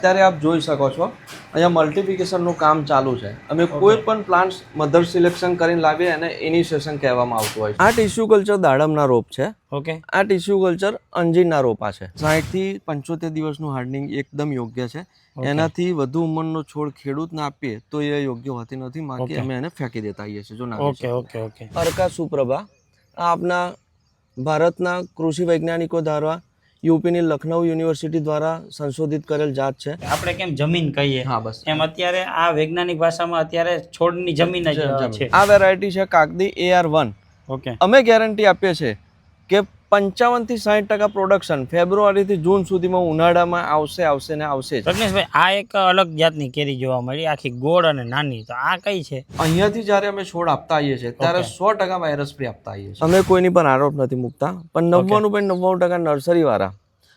અત્યારે આપ જોઈ શકો છો અહીંયા મલ્ટિફિકેશનનું કામ ચાલુ છે. અમે કોઈ પણ પ્લાન્ટ્સ મધર સિલેક્શન કરીને લાવીએ અને ઇનિશિએશન કહેવામાં આવતું હોય છે. આ ટિશ્યુ કલ્ચર દાડમના રોપ છે. ઓકે, આ ટિશ્યુ કલ્ચર અંજીરના રોપા છે. 60 થી 75 દિવસનું હાર્ડનિંગ એકદમ યોગ્ય છે. એનાથી વધુ ઉંમરનો છોડ ખેડૂતને આપીએ તો એ યોગ્ય હોતી નથી. બાકી અમે એને ફેંકી દેતા આવીએ છીએ. જો ના ઓકે. અરકા સુપ્રભા આ આપના ભારતના કૃષિ વૈજ્ઞાનિકો દ્વારા યુપીની લખનઉ યુનિવર્સિટી દ્વારા સંશોધિત કરેલ જાત છે. આપણે કેમ જમીન કહીએ, હા બસ એમ અત્યારે આ વૈજ્ઞાનિક ભાષામાં અત્યારે છોડની જમીન જ છે. આ વેરાયટી છે કાકદી AR1. ઓકે, અમે ગેરંટી આપીએ છીએ કે 55 થી 60% પ્રોડક્શન ફેબ્રુઆરી થી જૂન સુધીમાં ઉનાળામાં આવશે ને આવશે જ. પ્રજ્ઞેશભાઈ, આ એક અલગ જાતની કેરી જોવા મળી, આખી ગોળ અને નાની. તો આ કઈ છે? અહીંયાથી જ્યારે અમે છોડ આપતા આવીએ છીએ ત્યારે 100% વાયરસ ફ્રી આપતા આવીએ છીએ. અમે કોઈની પર આરોપ નથી મૂકતા, પણ 99.99% નર્સરી વાળા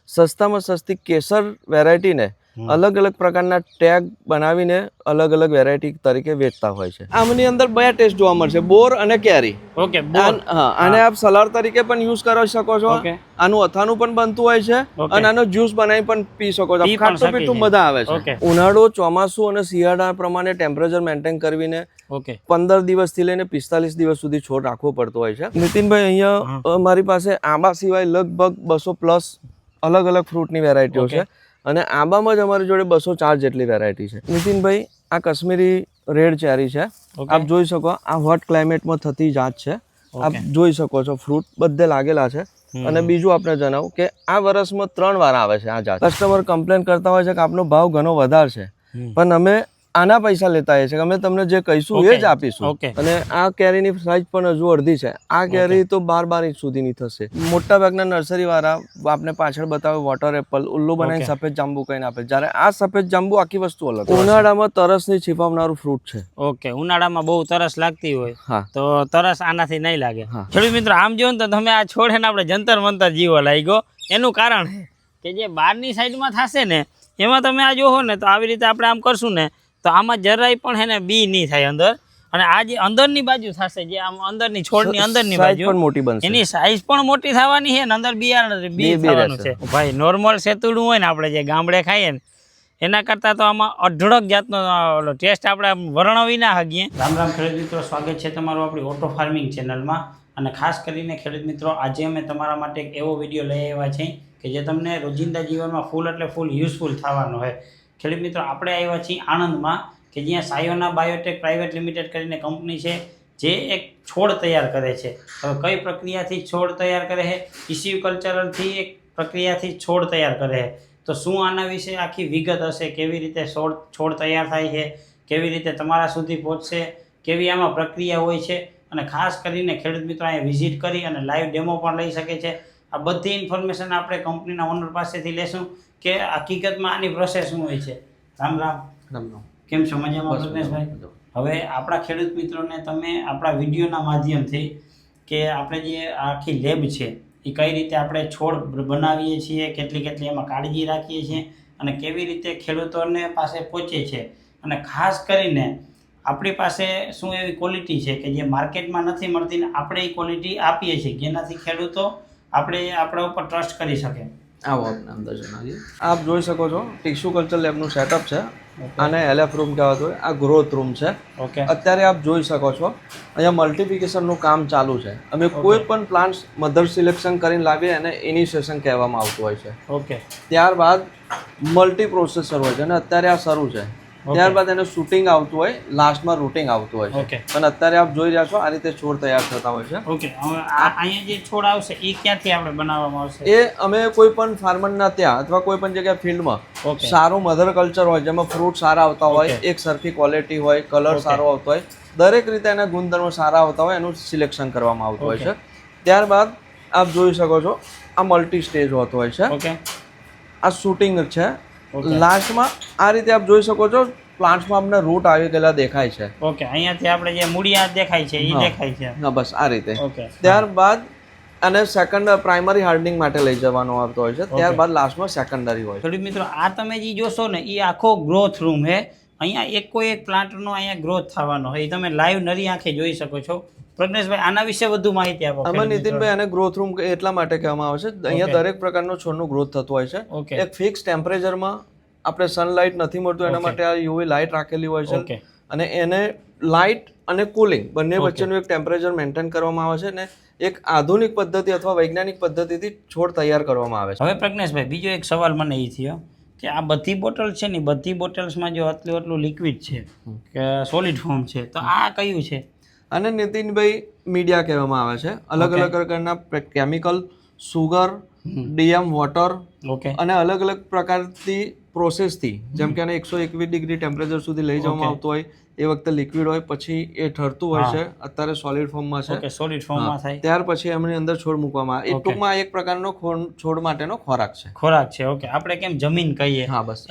સસ્તામાં સસ્તી કેસર વેરાયટીને અલગ અલગ પ્રકારના ટેગ બનાવીને અલગ અલગ વેરાયટી તરીકે વેચતા હોય છે. આમની અંદર બે ટેસ્ટ જોવા મળશે, બોર અને કેરી. ઓકે, હા, આને આપ સલાડ તરીકે પણ યુઝ કરી શકો છો. આનું અથાણું પણ બનતું હોય છે અને આનો જ્યુસ બનાવી પણ પી શકો છો. ખાટું પીઠું મજા આવે છે. ઉનાળો, ચોમાસું અને શિયાળા પ્રમાણે ટેમ્પરેચર મેન્ટેન કરીને 15 દિવસથી લઈને 45 દિવસ સુધી છોડ રાખવો પડતો હોય છે. નીતિનભાઈ, અહીંયા મારી પાસે આંબા સિવાય લગભગ 200+ અલગ અલગ ફ્રૂટની વેરાયટીઓ છે અને આંબામાં જ અમારી જોડે 204 જેટલી વેરાયટી છે. નીતિનભાઈ, આ કાશ્મીરી રેડ ચેરી છે. આપ જોઈ શકો, આ હોટ ક્લાઇમેટમાં થતી જાત છે. આપ જોઈ શકો છો, ફ્રૂટ બધે લાગેલા છે. અને બીજું આપણે જણાવું કે આ વર્ષમાં 3 વાર આવે છે આ જાત. કસ્ટમર કમ્પ્લેન કરતા હોય છે કે આપનો ભાવ ઘણો વધારે છે, પણ અમે આના પૈસા લેતા છે કે અમે તમને જે કહીશું એ જ આપીશું. અને આ કેરીની સાઈઝ પણ હજુ અડધી છે. આ કેરી તો 12 ઇંચ સુધીની થશે. મોટા ભાગના નર્સરી વાળા આપને પાછળ બતાવે વોટર એપલ, ઉલ્લુ બનાવીને સફેદ જાંબુ કહીને આપે, જ્યારે આ સફેદ જાંબુ આખી વસ્તુ અલગ. ઉનાળામાં તરસની છીપાવનારું ફ્રૂટ છે. ઓકે, ઉનાળામાં બહુ તરસ લાગતી હોય તો તરસ આનાથી નહીં લાગે. ખેડૂત મિત્રો, આમ જો ને તો તમે આ છોડ ને આપણે જંતર મંતર જીવો લાગ્યો. એનું કારણ કે જે બહારની સાઈડમાં થશે ને એમાં તમે આ જોવો ને તો આવી રીતે આપણે આમ કરશું ને તો આમાં જરાય પણ હે ને બી નહીં થાય અંદર. અને આ જે અંદરની બાજુ થશે, જે આમ અંદરની છોડની અંદરની બાજુ મોટી બનશે, એની સાઈઝ પણ મોટી થવાની છે ને અંદર બી થવાનું છે. ભાઈ, નોર્મલ સેતુડું હોય ને આપણે જે ગામડે ખાઈએ ને એના કરતાં તો આમાં અઢળક જાતનો ટેસ્ટ આપણે વર્ણવી ના શકીએ. રામ રામ ખેડૂત મિત્રો, સ્વાગત છે તમારું આપણી ઓટો ફાર્મિંગ ચેનલમાં. અને ખાસ કરીને ખેડૂત મિત્રો, આજે અમે તમારા માટે એક એવો વિડીયો લઈ આવ્યા છીએ કે જે તમને રોજિંદા જીવનમાં ફૂલ એટલે ફૂલ યુઝફુલ થવાનો હોય. ખેડૂત મિત્રો, આપણે આવ્યા છીએ આણંદમાં, કે જ્યાં સાયોના બાયોટેક પ્રાઇવેટ લિમિટેડ કરીને કંપની છે જે એક છોડ તૈયાર કરે છે. હવે કઈ પ્રક્રિયાથી છોડ તૈયાર કરે છે? ટિશ્યુ કલ્ચરથી એક પ્રક્રિયાથી છોડ તૈયાર કરે છે. તો શું આના વિશે આખી વિગત હશે? કેવી રીતે છોડ તૈયાર થાય છે? કેવી રીતે તમારા સુધી પહોંચશે? કેવી આમાં પ્રક્રિયા હોય છે? અને ખાસ કરીને ખેડૂત મિત્રો અહીંયા વિઝિટ કરી અને લાઈવ ડેમો પણ લઈ શકે છે. આ બધી ઇન્ફોર્મેશન આપણે કંપનીના ઓનર પાસેથી લેશું કે હકીકતમાં આની પ્રોસેસ શું હોય છે. રામ રામ. કેમ છો? મજામાં પ્રજ્ઞેશભાઈ? હવે આપણા ખેડૂત મિત્રોને તમે આપણા વિડીયોના માધ્યમથી કે આપણે જે આખી લેબ છે એ કઈ રીતે આપણે છોડ બનાવીએ છીએ, કેટલી એમાં કાળજી રાખીએ છીએ અને કેવી રીતે ખેડૂતોને પાસે પહોંચે છે, અને ખાસ કરીને આપણી પાસે શું એવી ક્વોલિટી છે કે જે માર્કેટમાં નથી મળતી ને આપણે એ ક્વોલિટી આપીએ છીએ જેનાથી ખેડૂતો આપણા ઉપર ટ્રસ્ટ કરી શકે. આવો આપણે અંદર જણાવીએ. આપ જોઈ શકો છો, ટિશ્યુ કલ્ચર લેબનું સેટઅપ છે. આને LF રૂમ કહેવાતો હોય. આ ગ્રોથ રૂમ છે. અત્યારે આપ જોઈ શકો છો અહીંયા મલ્ટિફિકેશનનું કામ ચાલુ છે. અમે કોઈ પણ પ્લાન્ટ્સ મધર સિલેક્શન કરીને લાવીએ અને ઇનિશિએશન કહેવામાં આવતું હોય છે. ત્યારબાદ મલ્ટી પ્રોસેસર હોય છે અને અત્યારે આ શરૂ છે. ત્યારબાદ એને શૂટિંગ આવતું હોય, લાસ્ટમાં રૂટિંગ આવતું હોય છે. પણ અત્યારે આપ જોઈ રહ્યા છો આ રીતે છોડ તૈયાર થતા હોય છે. અહીંયા જે છોડ આવશે એ ક્યાંથી આપણે બનાવવામાં આવશે? એ અમે કોઈ પણ ફાર્મરના ત્યાં અથવા કોઈ પણ જગ્યાએ ફિલ્ડમાં સારું મધર કલ્ચર હોય જેમાં ફ્રૂટ સારા આવતા હોય, એક સરખી ક્વોલિટી હોય, કલર સારો આવતો હોય, દરેક રીતે એના ગુણધર્મો સારા આવતા હોય એનું સિલેક્શન કરવામાં આવતું હોય છે. ત્યારબાદ આપ જોઈ શકો છો આ મલ્ટી સ્ટેજ હોતો હોય છે. આ શૂટિંગ છે. લાસ્ટમાં આ રીતે આપ જોઈ શકો છો પ્લાન્ટ્સમાં આપણે રૂટ આવી ગયેલા દેખાય છે. અહીંયાથી આપણે જે મૂળિયા દેખાય છે એ દેખાય છે. હા, બસ આ રીતે. ત્યારબાદ અને સેકન્ડ પ્રાઇમરી હાર્ડનિંગ માટે લઈ જવાનો આવતો હોય છે. ત્યારબાદ લાસ્ટમાં સેકન્ડરી હોય. ખેડૂત મિત્રો, આ તમે જે જોશો ને એ આખો ગ્રોથ રૂમ છે. અહીંયા એક પ્લાન્ટનો અહીંયા ગ્રોથ થવાનો હોય, તમે લાઈવ નરી આંખે જોઈ શકો છો. પ્રજ્ઞેશભાઈ, આના વિશે વધુ માહિતી આપો. આમાં નીતિનભાઈ, આને ગ્રોથ રૂમ એટલા માટે કહેવામાં આવે છે, અહીંયા દરેક પ્રકારનો છોડનું ગ્રોથ થતું હોય છે. એક ફિક્સ ટેમ્પરેચરમાં આપણે સનલાઇટ નથી મળતું એના માટે આ યુવી લાઇટ રાખેલી હોય છે અને એને લાઇટ અને કુલિંગ બંને વચ્ચેનું એક ટેમ્પરેચર મેન્ટેન કરવામાં આવે છે ને એક આધુનિક પદ્ધતિ અથવા વૈજ્ઞાનિક પદ્ધતિથી છોડ તૈયાર કરવામાં આવે છે. હવે પ્રજ્ઞેશભાઈ બીજો એક સવાલ મને એ થયો કે આ બધી બોટલ છે ને બધી બોટલ્સમાં જો આટલું લિક્વિડ છે કે સોલિડ ફોર્મ છે તો આ કયું છે? અને નીતિનભાઈ મીડિયા કહેવામાં આવે છે. અલગ અલગ પ્રકારના કેમિકલ, સુગર, ડીએમ વોટર અને અલગ અલગ પ્રકારની પ્રોસેસથી જેમ કે આને 121 ડિગ્રી ટેમ્પરેચર સુધી લઈ જવામાં આવતું હોય એ વખતે લિક્વિડ હોય પછી એ ઠરતું હોય છે. અત્યારે સોલિડ ફોર્મમાં છે, સોલિડ ફોર્મમાં થાય ત્યાર પછી એમની અંદર છોડ મૂકવામાં આવે. એ ટૂંકમાં એક પ્રકારનો છોડ માટેનો ખોરાક છે. ઓકે આપણે કેમ જમીન કહીએ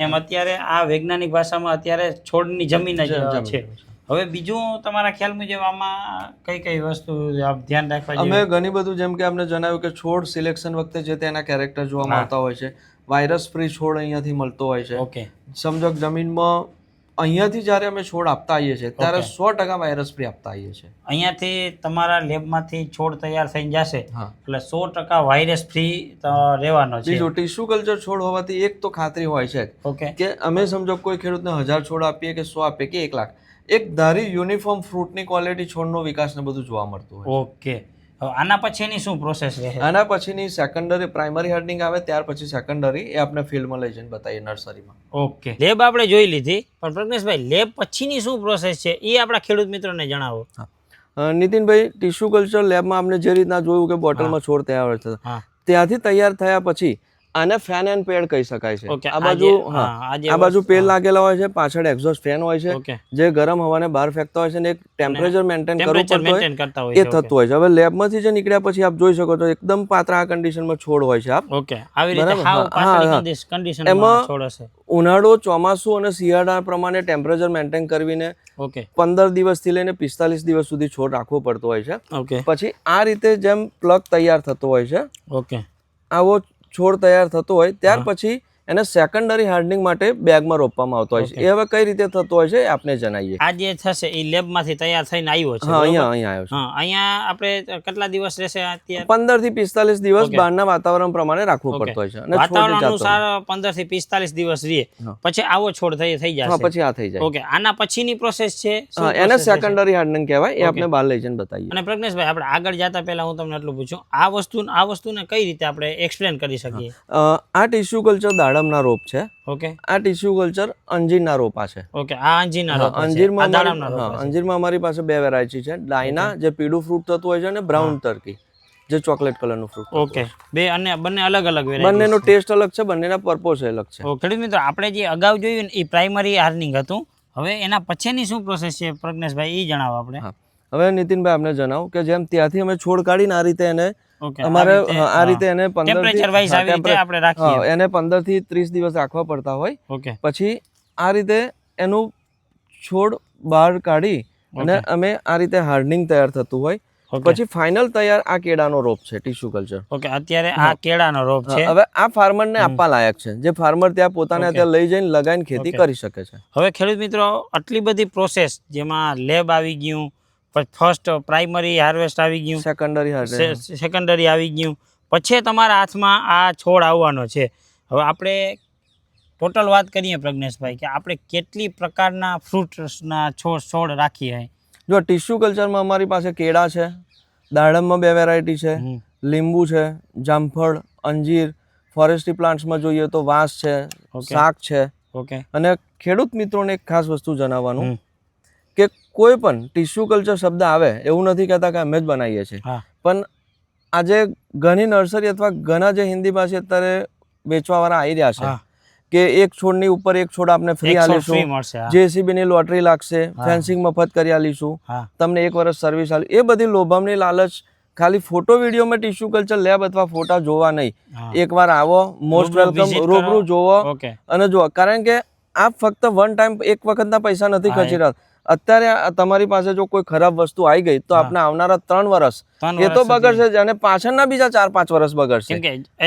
એમ અત્યારે આ વૈજ્ઞાનિક ભાષામાં અત્યારે છોડની જમીન જ છે. હવે બીજું તમારા ખ્યાલ મુજબ આમાં કઈ કઈ વસ્તુ આપ ધ્યાન રાખવા જોઈએ? અમે ઘણી બધું જેમ કે આપણે જણાવ્યું કે છોડ સિલેક્શન વખતે જે તેના કેરેક્ટર જોવા મળતા હોય છે. વાયરસ ફ્રી છોડ અહીંયાથી મળતો હોય છે. સમજો જમીનમાં અહીંયાથી જ્યારે અમે છોડ આપતા આવીએ છીએ ત્યારે 100% વાયરસ ફ્રી આપતા આવીએ છીએ. અહીંયાથી તમારા લેબમાંથી છોડ તૈયાર થઈને જશે એટલે 100% વાયરસ ફ્રી રહેવાનો છે. બીજું ટીસ્યુ કલ્ચર છોડ હોવાથી એક તો ખાતરી હોય છે કે અમે સમજો કોઈ ખેડૂતને 1000 છોડ આપીએ કે 100 આપીએ કે 1 લાખ, એક ધારી યુનિફોર્મ ફ્રૂટની ક્વોલિટી છોડનો વિકાસ ને બધું જોવા મળતું હોય. ઓકે, આના પછીની શું પ્રોસેસ રહે? આના પછીની સેકન્ડરી, પ્રાઇમરી હાર્ડનિંગ આવે, ત્યાર પછી સેકન્ડરી એ આપણે ફિલ્ડમાં લઈ જઈને બતાવીએ નર્સરીમાં. ઓકે, લેબ આપણે જોઈ લીધી, પણ પ્રજ્ઞેશભાઈ લેબ પછીની શું પ્રોસેસ છે એ આપણા ખેડૂત મિત્રોને જણાવો. નીતિનભાઈ, ટિશ્યુ કલ્ચર લેબમાં આપણે જે રીતના જોયું કે બોટલમાં છોડ તૈયાર થતા, ત્યાંથી તૈયાર થયા પછી આને ફેન એન્ડ પેડ કહી શકાય છે. આ બાજુ પેડ લાગેલા હોય છે, પાછળ એક્ઝોસ્ટ ફેન હોય છે જે ગરમ હવાને બહાર ફેંકતા હોય છે અને એક ટેમ્પરેચર મેન્ટેન કરવું પડતું હોય એ થતું હોય છે. હવે લેબમાંથી જે નીકળ્યા પછી આપ જોઈ શકો છો એકદમ પાતળા કન્ડિશનમાં છોડ હોય છે. એમાં ઉનાળો, ચોમાસું અને શિયાળા પ્રમાણે ટેમ્પરેચર મેન્ટેન કરીને 15 દિવસથી લઈને 45 દિવસ સુધી છોડ રાખવો પડતો હોય છે. પછી આ રીતે જેમ પ્લગ તૈયાર થતો હોય છે, આવો છોડ તૈયાર થતો હોય ત્યાર પછી એને સેકન્ડરી હાર્ડનિંગ માટે બેગમાં રોપવામાં આવતો હોય છે. એ હવે કઈ રીતે થતો હોય છે એ આપણે જણાવીએ. આ જે થશે એ લેબમાંથી તૈયાર થઈને આવ્યો છે. અહીંયા આવ્યો છે. અહીંયા આપણે કેટલા દિવસ રહેશે? અત્યારે 15 થી 45 દિવસ બહારના વાતાવરણ પ્રમાણે રાખવું પડતું હોય છે અને વાતાવરણ અનુસાર 15 થી 45 દિવસ રહે પછી આવો છોડ થઈ જશે. પછી આ થઈ જાય. ઓકે, આના પછીની પ્રોસેસ છે એને સેકન્ડરી હાર્ડનિંગ કહેવાય. એ આપણે બહાર લઈ જઈને બતાવીએ. અને પ્રજ્ઞેશભાઈ, આપણે આગળ જતા પહેલા હું તમને એટલું પૂછું, આ વસ્તુને કઈ રીતે આપણે એક્સપ્લેન કરી શકીએ? આ ટિશ્યુ કલ્ચર દાડમના રોપ છે. ઓકે, આ ટિશ્યુ કલ્ચર અંજીરના રોપા છે. ઓકે, આ અંજીરના રોપા છે. અંજીરમાં અમારી પાસે 2 વેરાયટી છે. ડાયના જે પીળું ફ્રૂટ થતું હોય છે અને બ્રાઉન ટર્કી જે ચોકલેટ કલરનું ફ્રૂટ. ઓકે, બંને અલગ અલગ વેરાયટી. બંનેનો ટેસ્ટ અલગ છે, બંનેના પર્પોઝ અલગ છે. ખેડૂત મિત્રો, આપણે જે અગાઉ જોયું ને એ પ્રાઇમરી હાર્ડનિંગ હતું. હવે એના પછીની શું પ્રોસેસ છે પ્રજ્ઞેશભાઈ, એ જણાવો આપણે. હવે નીતિનભાઈ આપણે જણાવું કે જેમ ત્યાંથી અમે છોડ કાઢીને આ રીતે એને અમારે આ રીતે એને 15 થી 30 દિવસ રાખવા પડતા હોય. પછી આ રીતે એનું છોડ બહાર કાઢી અને અમે આ રીતે હાર્ડનિંગ તૈયાર થતું હોય. પછી ફાઇનલ તૈયાર આ કેળાનો રોપ છે, ટિશ્યુ કલ્ચર. ઓકે, અત્યારે આ કેળાનો રોપ છે. હવે આ ફાર્મર ને આપવા લાયક છે, જે ફાર્મર ત્યાં પોતાને ત્યાં લઈ જઈને લગાવીને ખેતી કરી શકે છે. હવે ખેડૂત મિત્રો, આટલી બધી પ્રોસેસ જેમાં લેબ આવી ગયું, ફર્સ્ટ પ્રાઇમરી હાર્વેસ્ટ આવી ગયું, સેકન્ડરી આવી ગયું, પછી તમારા હાથમાં આ છોડ આવવાનો છે. હવે આપણે ટોટલ વાત કરીએ પ્રજ્ઞેશભાઈ કે આપણે કેટલી પ્રકારના ફ્રૂટ્સના છોડ રાખીએ. જો ટિશ્યુ કલ્ચરમાં અમારી પાસે કેળા છે, દાડમમાં 2 વેરાયટી છે, લીંબુ છે, જામફળ, અંજીર. ફોરેસ્ટ્રી પ્લાન્ટ્સમાં જોઈએ તો વાંસ છે, શાક છે. અને ખેડૂત મિત્રોને એક ખાસ વસ્તુ જણાવવાનું કે કોઈ પણ ટિશ્યુ કલ્ચર શબ્દ આવે એવું નથી કહેતા કે અમે જ બનાવીએ છીએ, પણ આજે ઘણી નર્સરી અથવા ઘણા જે હિન્દી ભાષી અત્યારે વેચવાવાળા આવી રહ્યા છે કે એક છોડની ઉપર એક છોડ આપણે ફ્રી આલીશું, JCB ની લોટરી લાગશે, ફેન્સિંગ મફત કરી આલીશું, તમને 1 વર્ષ સર્વિસ આલી. એ બધી લોભામણી લાલચ ખાલી ફોટો વિડીયોમાં ટિશ્યુ કલ્ચર લેબ અથવા ફોટા જોવા નહીં. એકવાર આવો, મોસ્ટ વેલકમ, રૂબરૂ જોવો અને જુઓ. કારણ કે આપ ફક્ત વન ટાઈમ એક વખતના પૈસા નથી ખર્ચી રહ્યા. અત્યારે તમારી પાસે જો કોઈ ખરાબ વસ્તુ આવી ગઈ તો આપણે આવનારા 3 વર્ષ એ તો બગડશે જ અને પાછળના બીજા 4-5 વર્ષ બગડશે.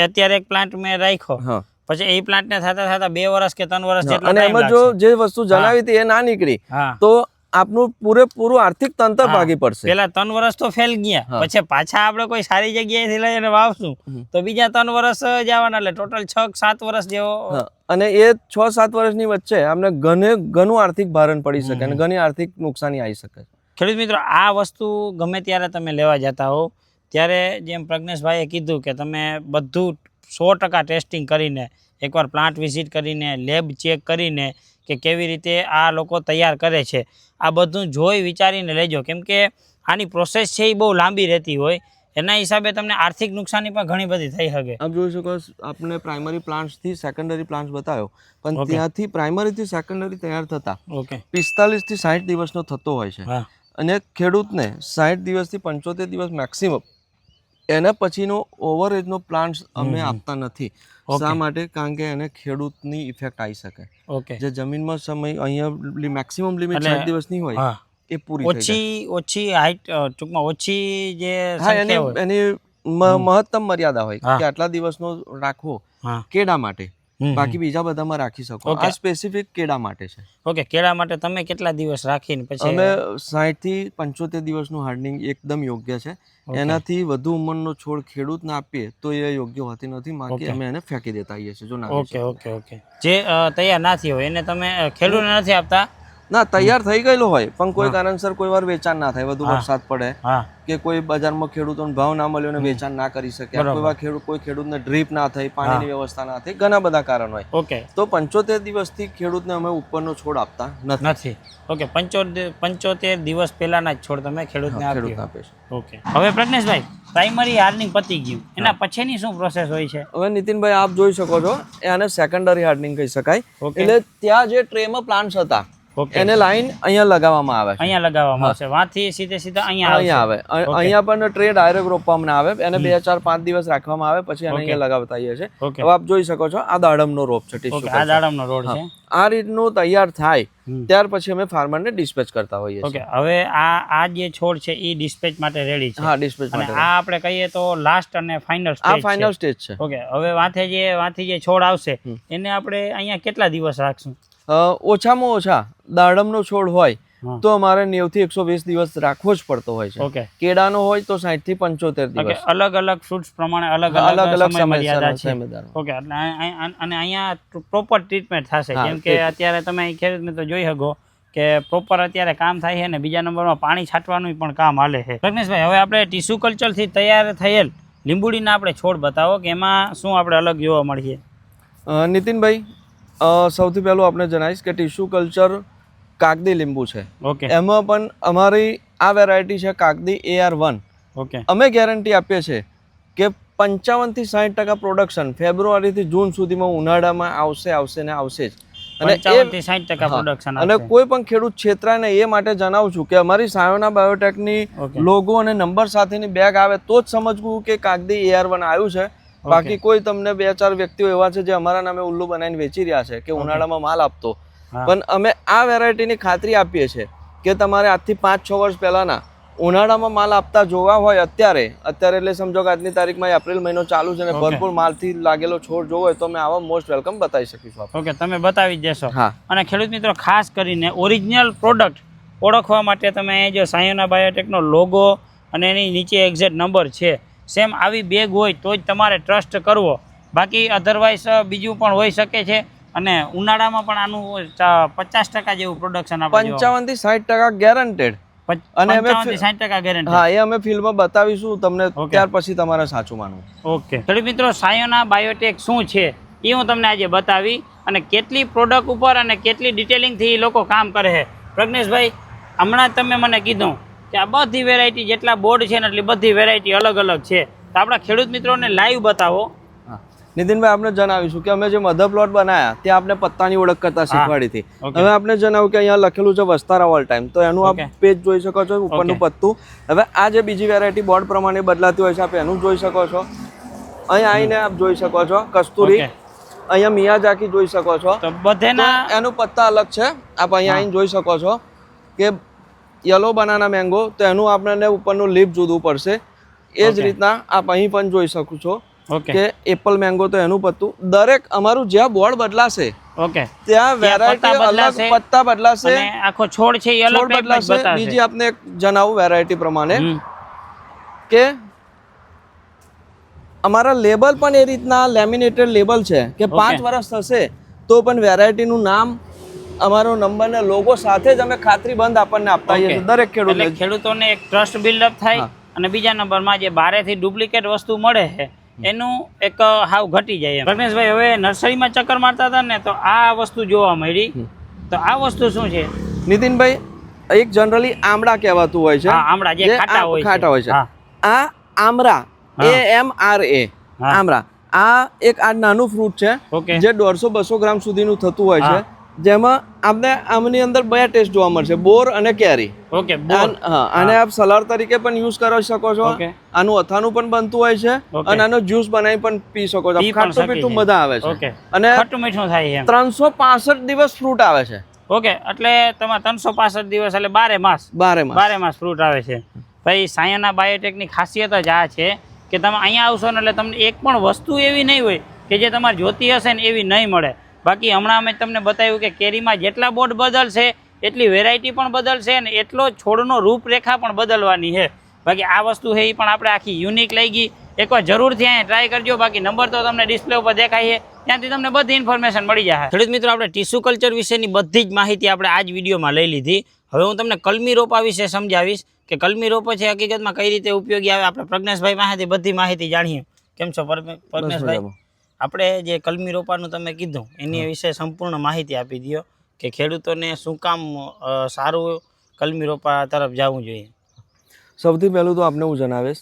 અત્યારે એક પ્લાન્ટ મેં રાખ્યો, પછી એ પ્લાન્ટ ને થતા 2 વર્ષ કે 3 વર્ષ જેટલો અને એમાં જો જે વસ્તુ જણાવી હતી એ ના નીકળી તો આપનું પૂરેપૂરું આર્થિક તંત્ર ભાગી પડશે. પેલા 3 વર્ષ તો ફેલ ગયા, પછી પાછા આપણે કોઈ સારી જગ્યાએથી લઈને વાવશું તો બીજા 3 વર્ષ જવાના, એટલે ટોટલ 6-7 વર્ષ જેવો. અને એ 6-7 વર્ષની વચ્ચે આપણે ઘણું આર્થિક ભારણ પડી શકે અને ઘણી આર્થિક નુકસાની આવી શકે. ખેડૂત મિત્રો, આ વસ્તુ ગમે ત્યારે તમે લેવા જતા હો ત્યારે જેમ પ્રજ્ઞેશભાઈએ કીધું કે તમે બધું 100% ટેસ્ટિંગ કરીને, એકવાર પ્લાન્ટ વિઝિટ કરીને, લેબ ચેક કરીને કે કેવી રીતે આ લોકો તૈયાર કરે છે, આ બધું જોઈ વિચારીને લેજો. કેમ કે આની પ્રોસેસ છે એ બહુ લાંબી રહેતી હોય, એના હિસાબે તમને આર્થિક નુકસાની પણ ઘણી બધી થઈ શકે. આપ જોઈ શકો, આપણે પ્રાઇમરી પ્લાન્ટ્સથી સેકન્ડરી પ્લાન્ટ્સ બતાવ્યો, પણ ત્યાંથી પ્રાઇમરીથી સેકન્ડરી તૈયાર થતા 45 થી 60 દિવસનો થતો હોય છે. અને ખેડૂતને 60 દિવસથી 75 દિવસ મેક્સિમમ, એના પછીનો ઓવરએજનો પ્લાન્ટ્સ અમે આપતા નથી. શા માટે? કારણ કે એને ખેડૂતની ઇફેક્ટ આવી શકે. જે જમીનમાં સમય અહીંયા મેક્સિમમ લિમિટ 60 દિવસની હોય એ પૂરી ઓછી હાઈટ, ટૂંકમાં ઓછી જે એની મહત્તમ મર્યાદા હોય કે આટલા દિવસનો રાખવો કેળા માટે, બાકી બીજા બધામાં રાખી શકો. આ સ્પેસિફિક કેળા માટે છે. ઓકે, કેળા માટે તમે કેટલા દિવસ રાખીને પછી? અમે 60 થી 75 દિવસનું હાર્ડનિંગ એકદમ યોગ્ય છે. એનાથી વધુ ઉંમરનો છોડ ખેડૂતને આપીએ તો એ યોગ્ય હોતી નથી, બાકી અમે એને ફેંકી દેતા આવીએ છીએ જો ના. ઓકે. જે તૈયાર ના થયો એને તમે ખેડૂતને નથી આપતા? ના, તૈયાર થઈ ગયેલો હોય પણ કોઈ કારણસર કોઈ વાર વેચાણ ના થાય, વધુ વરસાદ પડે કે કોઈ બજારમાં ખેડૂતોને ભાવ ના મળ્યો અને વેચાણ ના કરી શકે, કોઈ વાર કોઈ ખેડૂતને ડ્રીપ ના થઈ, પાણીની વ્યવસ્થા ના થઈ, ઘણા બધા કારણ હોય. તો 75 દિવસથી ખેડૂતને અમે ઉપરનો છોડ આપતા નથી. ઓકે, 75 દિવસ પહેલાના જ છોડ તમે ખેડૂતને આપે છે. ઓકે, હવે પ્રજ્ઞેશભાઈ, પ્રાઇમરી હાર્ડનિંગ પતી ગયું, એના પછીની શું પ્રોસેસ હોય છે? હવે નીતિનભાઈ, આપ જોઈ શકો છો, આને સેકન્ડરી હાર્ડનિંગ કહી શકાય. એટલે ત્યાં જે ટ્રેમાં પ્લાન્ટ્સ હતા એને લાઈન અહીંયા લગાવવામાં આવે, અહીંયા લગાવવામાં આવશે, વાંથી સીધે અહીંયા આવે. અહીંયા પણ ટ્રે ડાયરેક્ટ રોપવામાં આવે, એને 2-4-5 દિવસ રાખવામાં આવે, પછી અહીંયા લગાવતા આવીએ છીએ. હવે આપ જોઈ શકો છો, આ દાડમનો રોપ છે, આ દાડમનો રોડ છે. આ રીતનું તૈયાર થાય ત્યાર પછી અમે ફાર્મરને ડિસ્પેચ કરતા હોઈએ છીએ. ઓકે, હવે આ જે છોડ છે એ ડિસ્પેચ માટે રેડી છે. હા, ડિસ્પેચ માટે. આ આપણે કહીએ તો લાસ્ટ અને ફાઇનલ સ્ટેજ. આ ફાઇનલ સ્ટેજ છે. ઓકે, હવે વાંથી જે છોડ આવશે એને આપણે અહીંયા કેટલા દિવસ રાખશું? ઓછામાં ઓછા દાડમનો છોડ હોય તો અમારે 90 થી 120 દિવસ રાખવો જ પડતો હોય છે. ઓકે, કેળાનો હોય તો 60 થી 75 દિવસ. અલગ અલગ ફ્રૂટ્સ પ્રમાણે અલગ સમય મર્યાદા છે. ઓકે, અને અહીંયા પ્રોપર ટ્રીટમેન્ટ થશે. જેમ કે અત્યારે તમે ખેડૂત મિત્રો જોઈ શકો કે પ્રોપર અત્યારે કામ થાય છે ને બીજા નંબરમાં પાણી છાંટવાનું પણ કામ હાલે છે. પ્રજ્ઞેશભાઈ, હવે આપણે ટીસ્યુ કલ્ચરથી તૈયાર થયેલ લીંબુડીના આપણે છોડ બતાવો કે એમાં શું આપણે અલગ જોવા મળીએ. નીતિનભાઈ, સૌથી પહેલું આપણે જણાવીશ કે ટિશ્યુ કલ્ચર કાગદી લીંબુ છે. ઓકે, એમાં પણ અમારી આ વેરાયટી છે કાગદી AR1. ઓકે, અમે ગેરંટી આપીએ છીએ કે 55 થી 60% પ્રોડક્શન ફેબ્રુઆરી થી જૂન સુધીમાં ઉનાળામાં આવશે ને આવશે જ. અને 55 થી 60% પ્રોડક્શન. અને કોઈ પણ ખેડૂત છેતરાય ને એ માટે જણાવું છું કે અમારી સાયોના બાયોટેકની લોગો અને નંબર સાથેની બેગ આવે તો જ સમજવું કે કાગદી AR1 આવ્યું છે. બાકી કોઈ તમને 2-4 વ્યક્તિઓ એવા છે જે અમારા નામે ઉલ્લુ બનાવીને વેચી રહ્યા છે કે ઉનાળામાં માલ આપતો, પણ અમે આ વેરાયટીની ખાતરી આપીએ છીએ કે તમારે આજથી 5-6 વર્ષ પહેલાના ઉનાળામાં માલ આપતા જોવા હોય અત્યારે એટલે સમજો કે આજની તારીખમાં એપ્રિલ મહિનો ચાલુ છે અને ભરપૂર માલથી લાગેલો છોડ જોવો હોય તો અમે આવા મોસ્ટ વેલકમ બતાવી શકીશું. ઓકે, તમે બતાવી દેશો. અને ખેડૂત મિત્રો, ખાસ કરીને ઓરિજિનલ પ્રોડક્ટ ઓળખવા માટે તમે જો સાયોના બાયોટેકનો લોગો અને એની નીચે એક્ઝેક્ટ નંબર છે, સેમ આવી બેગ હોય તો જ તમારે ટ્રસ્ટ કરવો. બાકી અધરવાઇઝ બીજું પણ હોઈ શકે છે. અને ઉનાળામાં પણ આનું 50% જેવું પ્રોડક્શન આપણે 55 થી 60% ગેરંટેડ. અને 60% ગેરંટી. હા, એ અમે ફિલ્મમાં બતાવીશું તમને, ત્યાર પછી તમારે સાચું માનવું. ઓકે, ખેડૂત મિત્રો, સાયોના બાયોટેક શું છે એ હું તમને આજે બતાવી, અને કેટલી પ્રોડક્ટ ઉપર અને કેટલી ડિટેલિંગથી એ લોકો કામ કરે છે. પ્રજ્ઞેશભાઈ, હમણાં તમે મને કીધું કે આ બધી વેરાયટી જેટલા બોર્ડ છે ને એટલી બધી વેરાયટી અલગ અલગ છે, તો આપણા ખેડૂત મિત્રોને લાઈવ બતાવો. નીતિનભાઈ, આપણે જણાવીશું કે અમે જે મધર પ્લોટ બનાવ્યા ત્યાં આપણે પત્તાની ઓળખ કરતા શીખવાડી હતી. હવે આપણે જણાવ્યું કે અહીંયા લખેલું છે વસ્તારા ઓલ ટાઈમ, તો એનું આપ પેજ જોઈ શકો છો, ઉપરનું પત્તું. હવે આ જે બીજી વેરાયટી બોર્ડ પ્રમાણે બદલાતી હોય છે આપ એનું જોઈ શકો છો. અહીંયા આવીને આપ જોઈ શકો છો કસ્તુરી, અહીંયા મિયાઝાકી જોઈ શકો છો. બધેના એનું પત્તા અલગ છે. આપ અહીંયા આવીને જોઈ શકો છો કે યલો બનાના મેંગો, તો એનું આપણને ઉપરનું લીફ જુદું પડશે. એ જ રીતના આપ અહીં પણ જોઈ શકો છો કે એપલ મેંગો, તો એનું પત્તું દરેક અમારું જ્યાં બોર્ડ બદલાશે ઓકે ત્યાં વેરાયટી અલગ પત્તા બદલાશે અને આખો છોડ છે એ અલગ છોડ બદલાશે. બીજી આપને એક જણાવું વેરાયટી પ્રમાણે કે અમારા લેબલ પણ એ રીતના લેમિનેટેડ લેબલ છે કે 5 વર્ષ થશે તો પણ વેરાયટીનું નામ અમારો નંબર ને લોગો સાથે જ અમે ખાતરી બંધ આપણને આપતા હોઈએ છીએ દરેક ખેડૂતોને એક ટ્રસ્ટ બિલ્ડઅપ થાય અને બીજા નંબરમાં જે બારેથી ડુપ્લિકેટ વસ્તુ મળે છે એનું એક હાવ ઘટી જાય. પ્રજ્ઞેશભાઈ, હવે નર્સરીમાં ચક્કર મારતા હતા ને તો આ વસ્તુ જોવા મળી, તો આ વસ્તુ શું છે? નીતિનભાઈ, એક જનરલી આમળા કહેવાતું હોય છે. આમળા જે ખાટા હોય છે. આ આમળા AMRA આમળા આ એક આ નાનું ફ્રૂટ છે જે 150-200 ગ્રામ સુધીનું થતું હોય છે, જેમાં આપણે આમની અંદર બે ટેસ્ટ જોવા મળશે, બોર અને કેરી. ઓકે, આને આપ સલાડ તરીકે પણ યુઝ કરી શકો છો. આનું અથાણું પણ બનતું હોય છે અને આનો જ્યુસ બનાવી પણ પી શકો છો. ખાટું મીઠું બધા આવે છે અને ખાટું મીઠું થાય. 365 દિવસ ફ્રૂટ આવે છે. ઓકે, એટલે તમારે 365 દિવસ એટલે 12 માસ ફ્રૂટ આવે છે. ભાઈ, સાયના બાયોટેકની ખાસિયત જ આ છે કે તમે અહીંયા આવશો ને એટલે તમને એક પણ વસ્તુ એવી નહીં હોય કે જે તમારે જોતી હશે ને એવી નહીં મળે. બાકી હમણાં અમે તમને બતાવ્યું કે કેરીમાં જેટલા બોર્ડ બદલશે એટલી વેરાયટી પણ બદલશે અને એટલો છોડનો રૂપરેખા પણ બદલવાની છે. બાકી આ વસ્તુ છે એ પણ આપણે આખી યુનિક લઈ ગઈ. એકવાર જરૂરથી અહીંયા ટ્રાય કરજો. બાકી નંબર તો તમને ડિસ્પ્લે ઉપર દેખાય છે, ત્યાંથી તમને બધી ઇન્ફોર્મેશન મળી જાય. ખેડૂત મિત્રો, આપણે ટીસ્યુ કલ્ચર વિશેની બધી જ માહિતી આપણે આ જ વિડીયોમાં લઈ લીધી. હવે હું તમને કલમી રોપા વિશે સમજાવીશ કે કલમી રોપો છે હકીકતમાં કઈ રીતે ઉપયોગી આવે. આપણે પ્રજ્ઞેશભાઈ પાસેથી બધી માહિતી જાણીએ. કેમ છો પ્રજ્ઞેશભાઈ? આપણે જે કલમી રોપાનું તમે કીધું એની વિશે સંપૂર્ણ માહિતી આપી દો કે ખેડૂતોને શું કામ સારું કલમી રોપા તરફ જવું જોઈએ. સૌથી પહેલું તો આપને હું જણાવીશ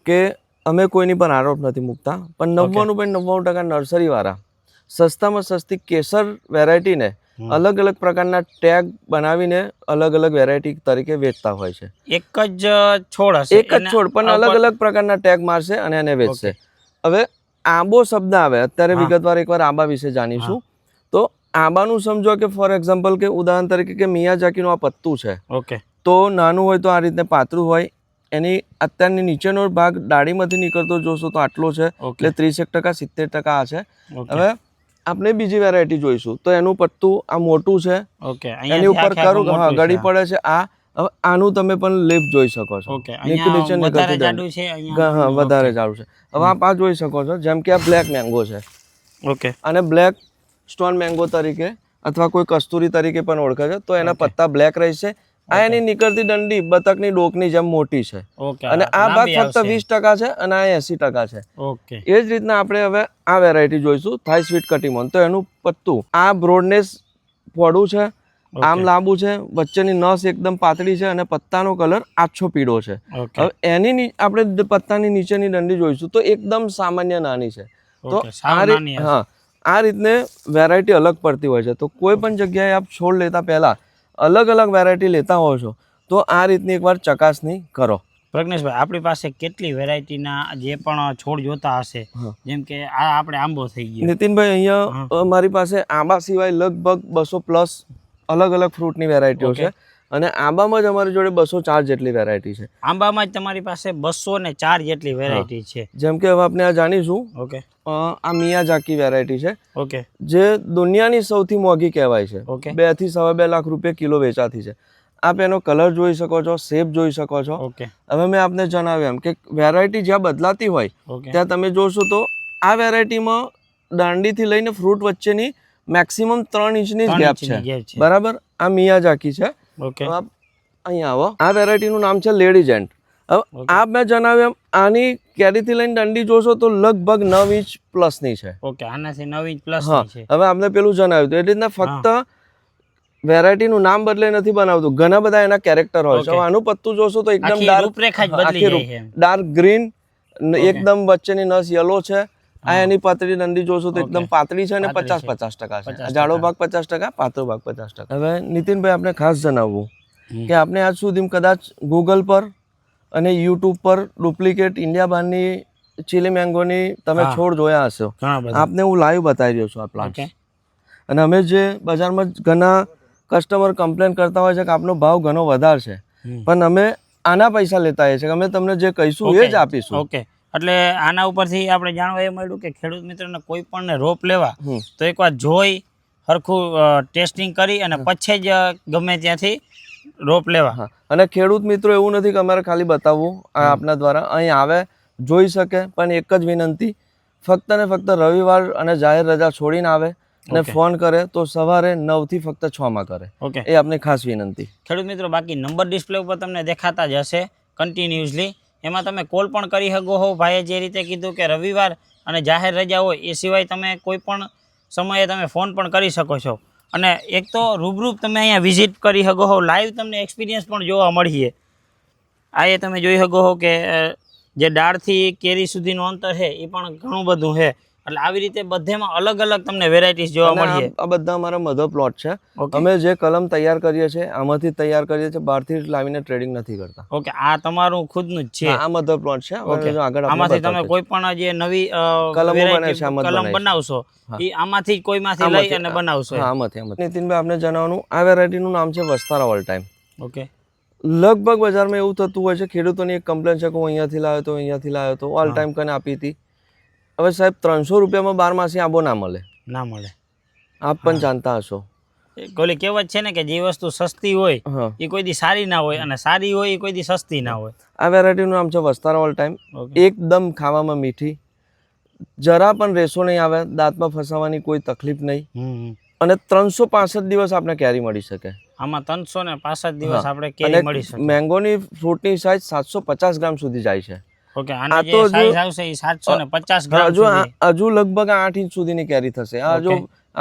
કે અમે કોઈની પર આરોપ નથી મૂકતા, પણ 99.99% નર્સરીવાળા સસ્તામાં સસ્તી કેસર વેરાયટીને અલગ અલગ પ્રકારના ટેગ બનાવીને અલગ અલગ વેરાયટી તરીકે વેચતા હોય છે. એક જ છોડ હશે, એક જ છોડ પણ અલગ અલગ પ્રકારના ટેગ મારશે અને એને વેચશે. હવે આંબો શબ્દ આવે, અત્યારે વિગતવાર એકવાર આંબા વિશે જાણીશું. તો આંબાનું સમજો કે ફોર એક્ઝામ્પલ કે ઉદાહરણ તરીકે કે મિયાજાકીનું આ પત્તું છે. ઓકે, તો નાનું હોય તો આ રીતે પાતળું હોય, એની અત્યારની નીચેનો ભાગ ડાળીમાંથી નીકળતો જોશો તો આટલો છે, એટલે 30% 70% આ છે. હવે આપણે બીજી વેરાયટી જોઈશું તો એનું પત્તું આ મોટું છે, એની ઉપર કરું ગળી પડે છે. આ હવે આનું તમે પણ લેપ જોઈ શકો છો, વધારે જાડું છે. હવે આપ આ જોઈ શકો છો, જેમ કે આ બ્લેક મેંગો છે. ઓકે, અને બ્લેક સ્ટોન મેંગો તરીકે અથવા કોઈ કસ્તુરી તરીકે પણ ઓળખે છે. તો એના પત્તા બ્લેક રહેશે. આ એની નીકળતી દંડી બતકની ડોકની જેમ મોટી છે અને આ ભાગ ફક્ત 20% છે અને આ 80% છે. ઓકે, એ જ રીતના આપણે હવે આ વેરાયટી જોઈશું, થાઈ સ્વીટ કટીમોન. તો એનું પત્તું આ બ્રોડનેસ પોડું છે, આમ લાંબુ છે, વચ્ચેની નસ એકદમ પાતળી છે અને પત્તાનો કલર આછો પીળો છે. હવે એની આપણે પત્તાની નીચેની દંડી જોઈશું તો એકદમ સામાન્ય નાની છે. તો આ રીતને વેરાયટી અલગ પડતી હોય છે. તો કોઈ પણ જગ્યાએ આપ છોડ લેતા પહેલા અલગ અલગ વેરાયટી લેતા હોવ છો તો આ રીતની એકવાર ચકાસણી કરો. પ્રજ્ઞેશભાઈ, આપણી પાસે કેટલી વેરાયટીના જે પણ છોડ જોતા હશે, જેમ કે આ આપણે આંબો થઈ ગયો. નીતિનભાઈ, અહીંયા મારી પાસે આંબા સિવાય લગભગ 200+ અલગ અલગ ફ્રૂટની વેરાયટીઓ છે અને આંબામાં જ અમારી જોડે 204 જેટલી વેરાયટી છે. આંબામાં જ તમારી પાસે 204 જેટલી વેરાયટી છે. જેમ કે હવે આપણે આ જાણીશું. ઓકે, આ મિયાજાકી વેરાયટી છે. ઓકે, જે દુનિયાની સૌથી મોંઘી કહેવાય છે. 2 થી 2.5 લાખ રૂપિયા કિલો વેચાતી છે. આપ એનો કલર જોઈ શકો છો, શેપ જોઈ શકો છો. હવે મેં આપને જણાવ્યું એમ કે વેરાયટી જ્યાં બદલાતી હોય ત્યાં તમે જોશો તો આ વેરાયટીમાં દાંડીથી લઈને ફ્રૂટ વચ્ચેની મેક્સિમમ 3 ઇંચની જ ગેપ છે. બરાબર, આ મિયાજાકી છે. અહીંયા આવો, આ વેરાયટીનું નામ છે લેડીઝ એન્ટ. હવે આ મેં જણાવ્યું એમ આની કેરીથી લઈને દંડી જોશો તો લગભગ 9 ઇંચ પ્લસની છે. ઓકે, આનાથી 9 ઇંચ પ્લસ છે. હવે આપણે પેલું જણાવ્યું તો એ રીતના ફક્ત વેરાયટીનું નામ બદલે નથી બનાવતું, ઘણા બધા એના કેરેક્ટર હોય છે. આનું પત્તું જોશો તો એકદમ ડાર્ક ગ્રીન, એકદમ વચ્ચેની નસ યલો છે. આ એની પાતળી દંડી જોશો તો એકદમ પાતળી છે અને 50% છે. જાડો ભાગ 50%, પાતળો ભાગ 50%. હવે નીતિનભાઈ, આપણે ખાસ જણાવવું કે આપણે આજ સુધી કદાચ ગૂગલ પર અને યુટ્યુબ પર ડુપ્લિકેટ ઇન્ડિયા બહારની ચીલી મેંગોની તમે છોડ જોયા હશો. આપને હું લાઈવ બતાવી રહ્યો છું આ પ્લાન્ટ. અને અમે જે બજારમાં ઘણા કસ્ટમર કમ્પ્લેન કરતા હોય છે કે આપનો ભાવ ઘણો વધારે છે, પણ અમે આના પૈસા લેતા હોઈએ છીએ. અમે તમને જે કહીશું એ જ આપીશું. ઓકે, એટલે આના ઉપરથી આપણે જાણવા એ મળ્યું કે ખેડૂત મિત્રને કોઈ પણ રોપ લેવા તો એકવાર જોઈ હરખું ટેસ્ટિંગ કરી અને પછી જ ગમે ત્યાંથી રોપ લેવા. હા, અને ખેડૂત મિત્રો એવું નથી કે અમારે ખાલી બતાવવું આપના દ્વારા, અહીં આવે જોઈ શકે, પણ એક જ વિનંતી, ફક્ત ને ફક્ત રવિવાર અને જાહેર રજા છોડીને આવે અને ફોન કરે તો સવારે 9 થી ફક્ત 6 માં કરે. એ આપની ખાસ વિનંતી. ખેડૂત મિત્રો, બાકી નંબર ડિસ્પ્લે ઉપર તમને દેખાતા જ હશે કન્ટિન્યુઅસલી, એમાં તમે કોલ પણ કરી શકો હો. ભાઈએ જે રીતે કીધું કે રવિવાર અને જાહેર રજા હોય એ સિવાય તમે કોઈ પણ સમયે તમે ફોન પણ કરી શકો છો. અને એક તો રૂબરૂ તમે અહીંયા વિઝિટ કરી શકો હો, લાઈવ તમને એક્સપિરિયન્સ પણ જોવા મળીએ. આ એ તમે જોઈ શકો હો કે જે ડાળથી કેરી સુધીનું અંતર છે એ પણ ઘણું બધું છે. એટલે આવી રીતે બધેમાં અલગ અલગ તમને વેરાયટીઝ જોવા મળે. આ બધા અમારા મધર પ્લોટ છે. અમે જે કલમ તૈયાર કરીએ છીએ આમાંથી તૈયાર કરીએ છીએ, બહારથી લાવીને ટ્રેડિંગ નથી કરતા. ઓકે, આ તમારું ખુદનું જ છે? આ મધર પ્લોટ છે. આમાંથી તમે કોઈ પણ જે નવી કલમ બનાવશો એ આમાંથી કોઈમાંથી લઈ અને બનાવશો? આમાંથી. નીતિનભાઈ, આપને જણાવવાનું, આ વેરાયટીનું નામ છે વસ્તારા ઓલ ટાઈમ. ઓકે. લગભગ બજારમાં એવું થતું હોય છે, ખેડૂતોની એક કમ્પ્લેન છે કે હું અહીંયાથી લાવ્યો તો ઓલ ટાઈમ કને આપી હતી. હવે સાહેબ, 300 રૂપિયામાં 12 આંબો ના મળે. આપ પણ જાણતા હશો. ઓલી કહેવત છે ને કે જે વસ્તુ સસ્તી હોય એ કોઈ દી સારી ના હોય, અને સારી હોય એ કોઈ દી સસ્તી ના હોય. આ વેરાયટીનું નામ છે વસ્તારા ઓલ ટાઈમ. એકદમ ખાવામાં મીઠી, જરા પણ રેસો નહીં આવે, દાંતમાં ફસાવાની કોઈ તકલીફ નહીં, અને 365 દિવસ આપણે કેરી મળી શકે. આમાં 365 દિવસ આપણે કેરી મળી શકે. મેંગોની ફ્રૂટની સાઇઝ 750 ગ્રામ સુધી જાય છે. ઓકે, આની જે સાઈઝ આવશે એ 750 ગ્રામ સુધી. હજુ લગભગ 8 ઇંચ સુધીની કેરી થશે.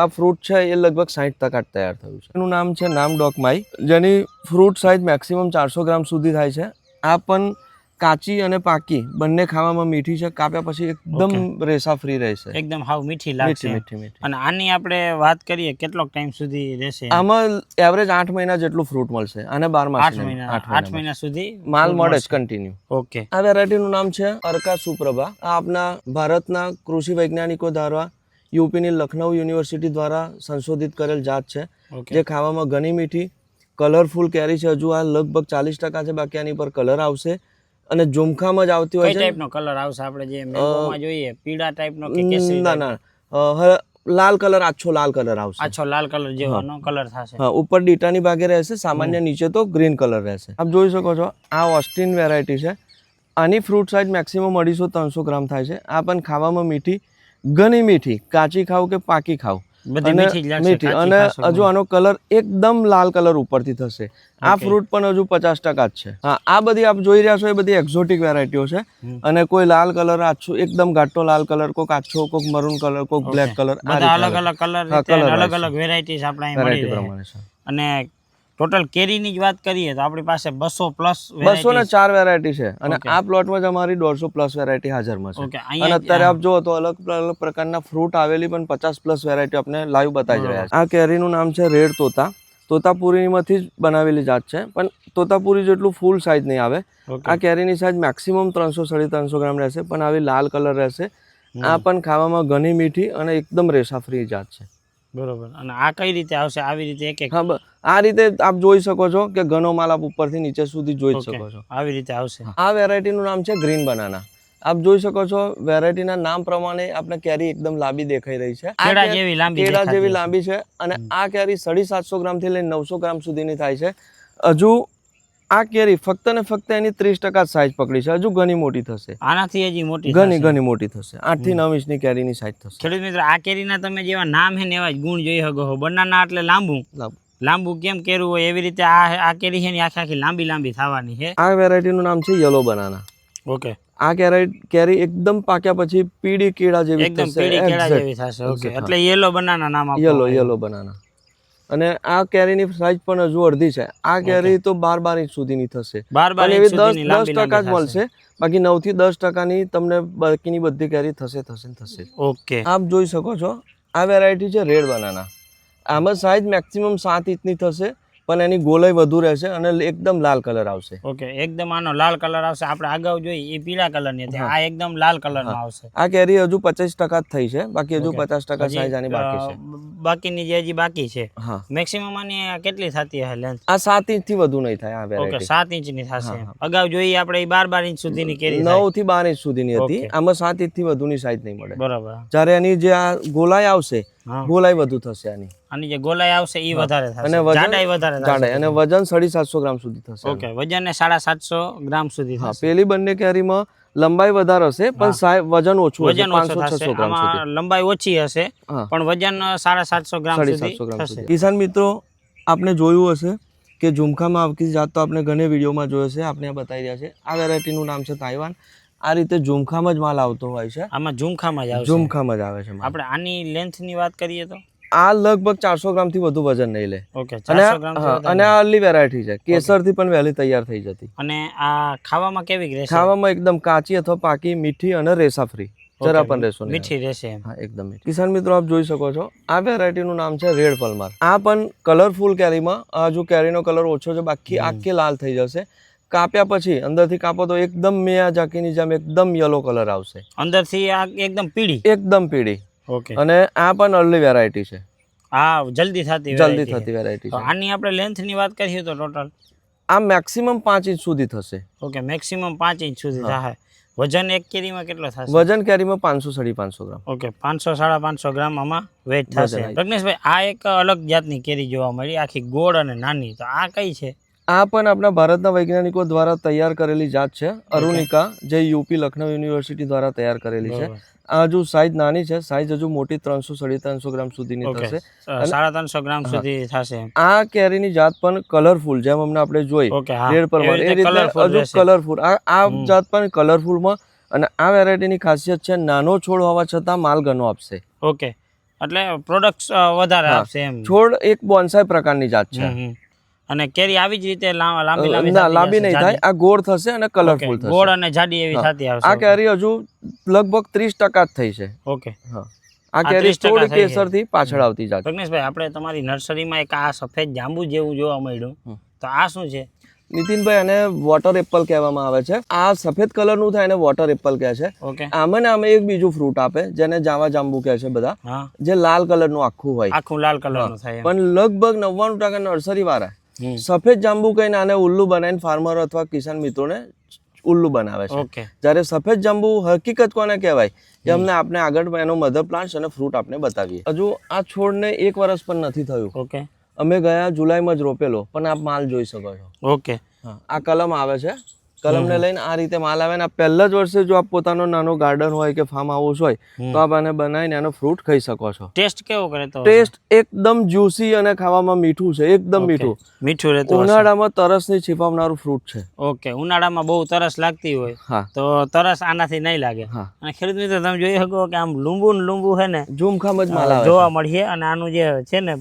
આ ફ્રૂટ છે એ લગભગ 60% તૈયાર થયું છે. એનું નામ છે નામડોક માઈ, જેની ફ્રૂટ સાઇઝ મેક્સિમમ 400 ગ્રામ સુધી થાય છે. આ પણ કાચી અને પાકી બંને ખાવામાં મીઠી છે. કાપ્યા પછી એકદમ રેસા ફ્રી રહેશે, એકદમ હાવ મીઠી લાગશે. અને આની આપણે વાત કરીએ કેટલો ટાઈમ સુધી રહેશે? આમાં એવરેજ 8 મહિના જેટલું ફ્રૂટ મળશે. અને 8 મહિના સુધી માલ મળે છે કન્ટિન્યુ. ઓકે. આ વેરાયટીનું નામ છે અરકા સુપ્રભા. આ આપના ભારતના કૃષિ વૈજ્ઞાનિકો દ્વારા યુપીની લખનઉ યુનિવર્સિટી દ્વારા સંશોધિત કરેલ જાત છે, જે ખાવામાં ઘણી મીઠી, કલરફુલ કેરી છે. હજુ આ લગભગ 40% છે, બાકી આની પર કલર આવશે. અને ઝુમખામાં જ આવતી હોય છે. કઈ ટાઈપનો કલર આવશે? આપણે જે મેંગોમાં જોઈએ પીળા ટાઈપનો કે કેસરી? ના, લાલ કલર, આછો લાલ કલર આવશે. આછો લાલ કલર જેવાનો કલર થશે. હા, ઉપર ડીટાની ભાગે રહેશે, સામાન્ય નીચે તો ગ્રીન કલર રહેશે. આપ જોઈ શકો છો, આ ઓસ્ટિન વેરાયટી છે. આની ફ્રૂટ સાઇઝ મેક્સિમમ 250-300 ગ્રામ થાય છે. આ પણ ખાવામાં મીઠી, ઘણી મીઠી, કાચી ખાવ કે પાકી ખાવ મીઠી. અને હજુ આનો કલર એકદમ લાલ કલર ઉપરથી થશે. આ ફ્રૂટ પણ હજુ 50% જ છે. હા, આ બધી આપ જોઈ રહ્યા છો એ બધી એક્ઝોટિક વેરાયટીઓ છે. અને કોઈ લાલ કલર આછો, એકદમ ઘાટો લાલ કલર, કોઈક આછો, કોઈક મરૂન કલર, કોઈક બ્લેક કલર, અલગ અલગ કલર, અલગ અલગ વેરાયટીઝ આપણે અહીં મળી રહે. અને ટોટલ કેરીની જ વાત કરીએ તો આપણી પાસે 204 વેરાયટી છે. અને આ પ્લોટમાં જ અમારી 150+ વેરાયટી હાજરમાં છે. અને અત્યારે આપ જુઓ તો અલગ અલગ પ્રકારના ફ્રૂટ આવેલી પણ 50+ વેરાયટી આપણે લાઈવ બતાવી રહ્યા છે. આ કેરીનું નામ છે રેડ તોતા. તોતાપુરીમાંથી જ બનાવેલી જાત છે, પણ તોતાપુરી જેટલું ફૂલ સાઇઝ નહીં આવે. આ કેરીની સાઇઝ મેક્સિમમ 300-350 ગ્રામ રહેશે, પણ આવી લાલ કલર રહેશે. આ પણ ખાવામાં ઘણી મીઠી અને એકદમ રેસા ફ્રી જાત છે. બરોબર. અને આ કઈ રીતે આવશે? આવી રીતે એક હા, આ રીતે આપ જોઈ શકો છો કે ઘણો માલ આપ ઉપરથી નીચે સુધી જોઈ શકો છો. આવી રીતે આવશે. આ વેરાયટીનું નામ છે ગ્રીન બનાના. આપ જોઈ શકો છો, વેરાયટીના નામ પ્રમાણે આપણે કેરી એકદમ લાંબી દેખાઈ રહી છે. કેળા જેવી લાંબી છે. અને આ કેરી 750 ગ્રામ થી લઈને 900 ગ્રામ સુધીની થાય છે. હજુ આ કેરી ફક્ત ને ફક્ત એની 30% સાઇઝ પકડી છે. હજુ ઘણી મોટી થશે. આનાથી હજી મોટી ઘણી મોટી થશે. 8 થી 9 ઇંચની કેરીની સાઇઝ થશે. ખેડૂત મિત્રો, આ કેરીના તમે જેવા નામ હે ને એવા જ ગુણ જોઈ શકો. બનાના એટલે લાંબુ કેમ કેરું હોય એવી રીતે આ કેરી છે ને આખી લાંબી થવાની છે. આ વેરાયટીનું નામ છે યલો બનાના. ઓકે. આ કેરી એકદમ પાક્યા પછી પીળી કેળા જેવી થશે. ઓકે. એટલે યલો બનાના નામ આપો. Yellow banana. અને આ કેરીની સાઇઝ પણ હજુ અડધી છે. આ કેરી તો 12 ઇંચ સુધીની થશે. 10% જ મળશે. બાકી 9 થી 10% તમને બાકીની બધી કેરી થશે. ઓકે. આપ જોઈ શકો છો, આ વેરાયટી છે રેડ બનાના. આમાં સાઇઝ મેક્સિમમ 7 ઇંચની થશે, પણ એની ગોલાઈ વધુ રહેશે અને એકદમ લાલ કલર આવશે. ઓકે. એકદમ આનો લાલ કલર આવશે. આપણે અગાઉ જોઈ એ પીળા કલરની હતી, આ એકદમ લાલ કલરમાં આવશે. આ કેરી હજુ 25% જ થઈ છે, બાકી હજુ 50% સાઈઝ આની બાકી છે. બાકીની જે હજી બાકી છે. મેક્સિમમ આની કેટલી થતી હશે લેન્થ? આ 7 ઇંચથી વધુ નહીં થાય આ વેરાયટી. ઓકે, 7 ઇંચની થશે. અગાઉ જોઈએ આપણે 12 ઇંચ સુધીની કેરી 9 થી 12 ઇંચ સુધીની હતી. આમાં 7 ઇંચથી વધુની સાઈઝ નહીં મળે. બરાબર. જ્યારે એની જે આ ગોલાઈ આવશે ગોલાઈ વધુ થશે આની જે ગોલાઈ આવશે એ વધારે થશે અને જાડાઈ વધારે થશે જાડાઈ અને વજન 750 ગ્રામ સુધી થશે ઓકે વજન 750 ગ્રામ સુધી થશે પેલી બંને કેરીમાં લંબાઈ વધારે હશે પણ વજન ઓછું હશે 500-600 ગ્રામ સુધી લંબાઈ ઓછી હશે પણ વજન 750 ગ્રામ સુધી થશે કિસાન મિત્રો આપણે જોયું હશે કે ઝુમખામાં આવતી જાત તો આપણે ઘણી વિડીયોમાં જોયો છે આપણે બતાવી રહ્યા છે આ વેરાયટીનું નામ છે તાઇવાન આ રીતે ઝુમખામાં જ માલ આવતો હોય છે આમાં ઝુમખામાં જ આવે છે ઝુમખામાં જ આવે છે આપણે આની લેન્થ ની વાત કરીએ તો આ લગભગ 400 ગ્રામ થી વધુ વજન નહીં લે ઓકે 400 ગ્રામ અને આ અર્લી વેરાયટી છે કેસર થી પણ વહેલી તૈયાર થઈ જતી અને આ ખાવામાં કેવી રહેશે ખાવામાં એકદમ કાચી અથવા પાકી મીઠી અને રેસા ફ્રી જરા પણ રહેશો મીઠી રહેશે હા એકદમ કિસાન મિત્રો આપ જોઈ શકો છો આ વેરાયટીનું નામ છે રેડ પલમાર આ પણ કલરફુલ કેરીમાં હજુ કેરીનો કલર ઓછો છે બાકી આખી લાલ થઈ જશે કાપ્યા પછી અંદરથી કાપો તો એકદમ મેયા જાકીની જેમ એકદમ યલો કલર આવશે અંદરથી આ એકદમ પીળી ઓકે અને આ પણ અર્લી વેરાયટી છે આ જલ્દી થતી વેરાયટી છે આની આપણે લેન્થ ની વાત કરીએ તો ટોટલ આ મેક્સિમમ 5 ઇંચ સુધી થશે ઓકે મેક્સિમમ 5 ઇંચ સુધી થાય વજન એક કેરીમાં કેટલો થશે વજન કેરીમાં 500-550 ગ્રામ ઓકે 500-550 ગ્રામ આમાં વેટ થશે પ્રજ્ઞેશભાઈ આ એક અલગ જાતની કેરી જોવા મળી આખી ગોળ અને નાની તો આ કઈ છે આ પણ આપણા ભારતના વૈજ્ઞાનિકો દ્વારા તૈયાર કરેલી જાત છે અરુણિકા જે યુપી લખનઉ યુનિવર્સિટી દ્વારા તૈયાર કરેલી છે આ હજુ સાઈઝ નાની છે સાઈઝ હજુ મોટી 300-350 ગ્રામ સુધીની થશે 350 ગ્રામ સુધી થશે આ કેરીની જાત પણ કલરફુલ જેમ અમને આપણે જોઈ રેડ પર એ રીતે હજુ કલરફુલ આ જાત પણ કલરફુલમાં અને આ વેરાયટીની ખાસિયત છે નાનો છોડ હોવા છતાં માલ ઘણો આપશે ઓકે એટલે પ્રોડક્ટ્સ વધારે આપશે એમ છોડ એક બોન્સાઈ પ્રકારની જાત છે અને કેરી આવી જ રીતે લાંબી નહીં થાય આ ગોળ થશે અને કલરફુલ થશે ગોળ અને જાડી એવી થતી આવશે આ કેરી હજુ લગભગ 30% જ થઈ છે ઓકે આ કેરી થોડી કેસર થી પાછળ આવતી જાત પ્રજ્ઞેશભાઈ આપણે તમારી નર્સરીમાં એક આ સફેદ જાંબુ જેવું જોવા મળ્યું તો આ શું છે નીતિનભાઈ આને વોટર એપલ કહેવામાં આવે છે આ સફેદ કલર નું થાય એને વોટર એપલ કહે છે આમાં ને આમાં એક બીજું ફ્રૂટ આપે જેને જાવા જાંબુ કહે છે બધા જે લાલ કલર નું આખું લાલ કલર નું થાય પણ લગભગ 99% નર્સરી વાળા સફેદ જાંબુ કહીને આને ઉલ્લુ બનાવીને ફાર્મર અથવા કિસાન મિત્રોને ઉલ્લુ બનાવે છે જ્યારે સફેદ જાંબુ હકીકત કોને કહેવાય એ અમને આપણે આગળ એનો મધર પ્લાન્ટ્સ અને ફ્રૂટ આપણે બતાવીએ હજુ આ છોડને 1 વર્ષ પણ નથી થયું અમે ગયા જુલાઈમાં જ રોપેલો પણ આપ માલ જોઈ શકો છો ઓકે આ કલમ આવે છે કલમને લઈને આ રીતે માલ આવે ને પહેલા જ વર્ષે જો આપ પોતાનો નાનો ગાર્ડન હોય કે ફાર્મ હાઉસ હોય તો આપ આને બનાવીને એનો ફ્રૂટ ખાઈ શકો છો ટેસ્ટ કેવો કરે તો ટેસ્ટ એકદમ જ્યુસી અને ખાવામાં મીઠું છે એકદમ મીઠું રહેતું ઉનાળામાં તરસની છીપાવનારું ફ્રૂટ છે ઓકે ઉનાળામાં બહુ તરસ લાગતી હોય તો તરસ આનાથી નહીં લાગે અને ખેડૂત મિત્રો તમે જોઈ શકો કે આમ લીંબુ છે ને ઝુમખામાં જ માલ આવે જોવા મળીએ અને આનું જે છે ને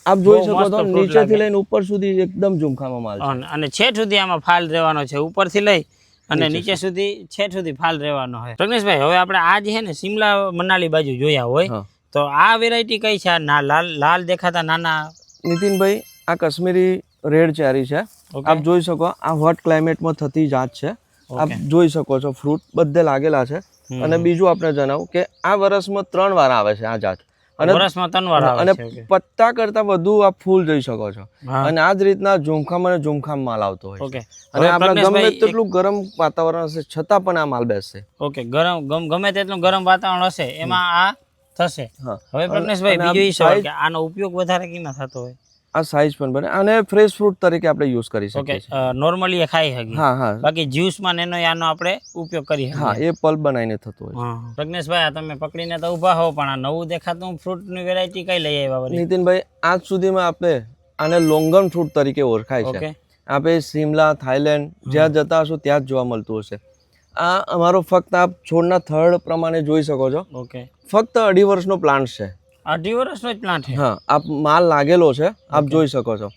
આપ જોઈ શકો છો નીચેથી લઈને ઉપર સુધી એકદમ ઝુમખામાં માલ છે અને છેટ સુધી આમાં ફાલ રહેવાનો છે ઉપરથી લઈ અને નીચે સુધી છેટ સુધી ફાલ રહેવાનો હોય પ્રજ્ઞેશભાઈ હવે આપણે આ જે છે ને શિમલા મનાલી બાજુ જોયા હોય તો આ વેરાયટી કઈ છે લાલ દેખાતા નાના નીતિનભાઈ આ કાશ્મીરી રેડ ચેરી છે આપ જોઈ શકો આ હોટ ક્લાઇમેટમાં થતી જાત છે આપ જોઈ શકો છો ફ્રૂટ બધે લાગેલા છે અને બીજું આપણે જણાવું કે આ વર્ષમાં 3 વાર આવે છે આ જાત અને વર્ષમાં 3 વાર આવે છે પત્તા કરતા વધુ આપ ફૂલ જોઈ શકો છો અને આ જ રીતના ઝુમખામ માલ આવતો હોય છે અને આપણે ગમે તેટલું ગરમ વાતાવરણ હશે છતાં પણ આ માલ બેસશે ઓકે ગમે તેટલું ગરમ વાતાવરણ હશે એમાં આ થશે હવે પ્રજ્ઞેશભાઈ બીજું એ સવાલ કે આનો ઉપયોગ વધારે કેમાં થતો હોય આ સાઈઝ પણ બને અને ફ્રેશ ફ્રૂટ તરીકે આપણે યુઝ કરી શકીએ છીએ નોર્મલી એ ખાઈ શકીએ બાકી જ્યુસ માં આનો આપણે ઉપયોગ કરી શકીએ એ પલ્પ બનાવીને થતો હોય પ્રજ્ઞેશભાઈ તમે પકડીને તો ઊભા હો પણ આ નવું દેખાતું ફ્રૂટ ની વેરાયટી કઈ લઈ આવ્યા નીતિનભાઈ આજ સુધીમાં આપણે આને લોંગન ફ્રૂટ તરીકે ઓળખાય છે આપણે શિમલા થાઈલેન્ડ જ્યાં જતા હશો ત્યાં જ જોવા મળતું હશે આ અમારો ફક્ત આપ છોડના થડ પ્રમાણે જોઈ શકો છો ફક્ત 2.5 વર્ષનો પ્લાન્ટ છે 2.5 વર્ષનો જ પ્લાન્ટ છે આપ માલ લાગેલો છે આપ જોઈ શકો છો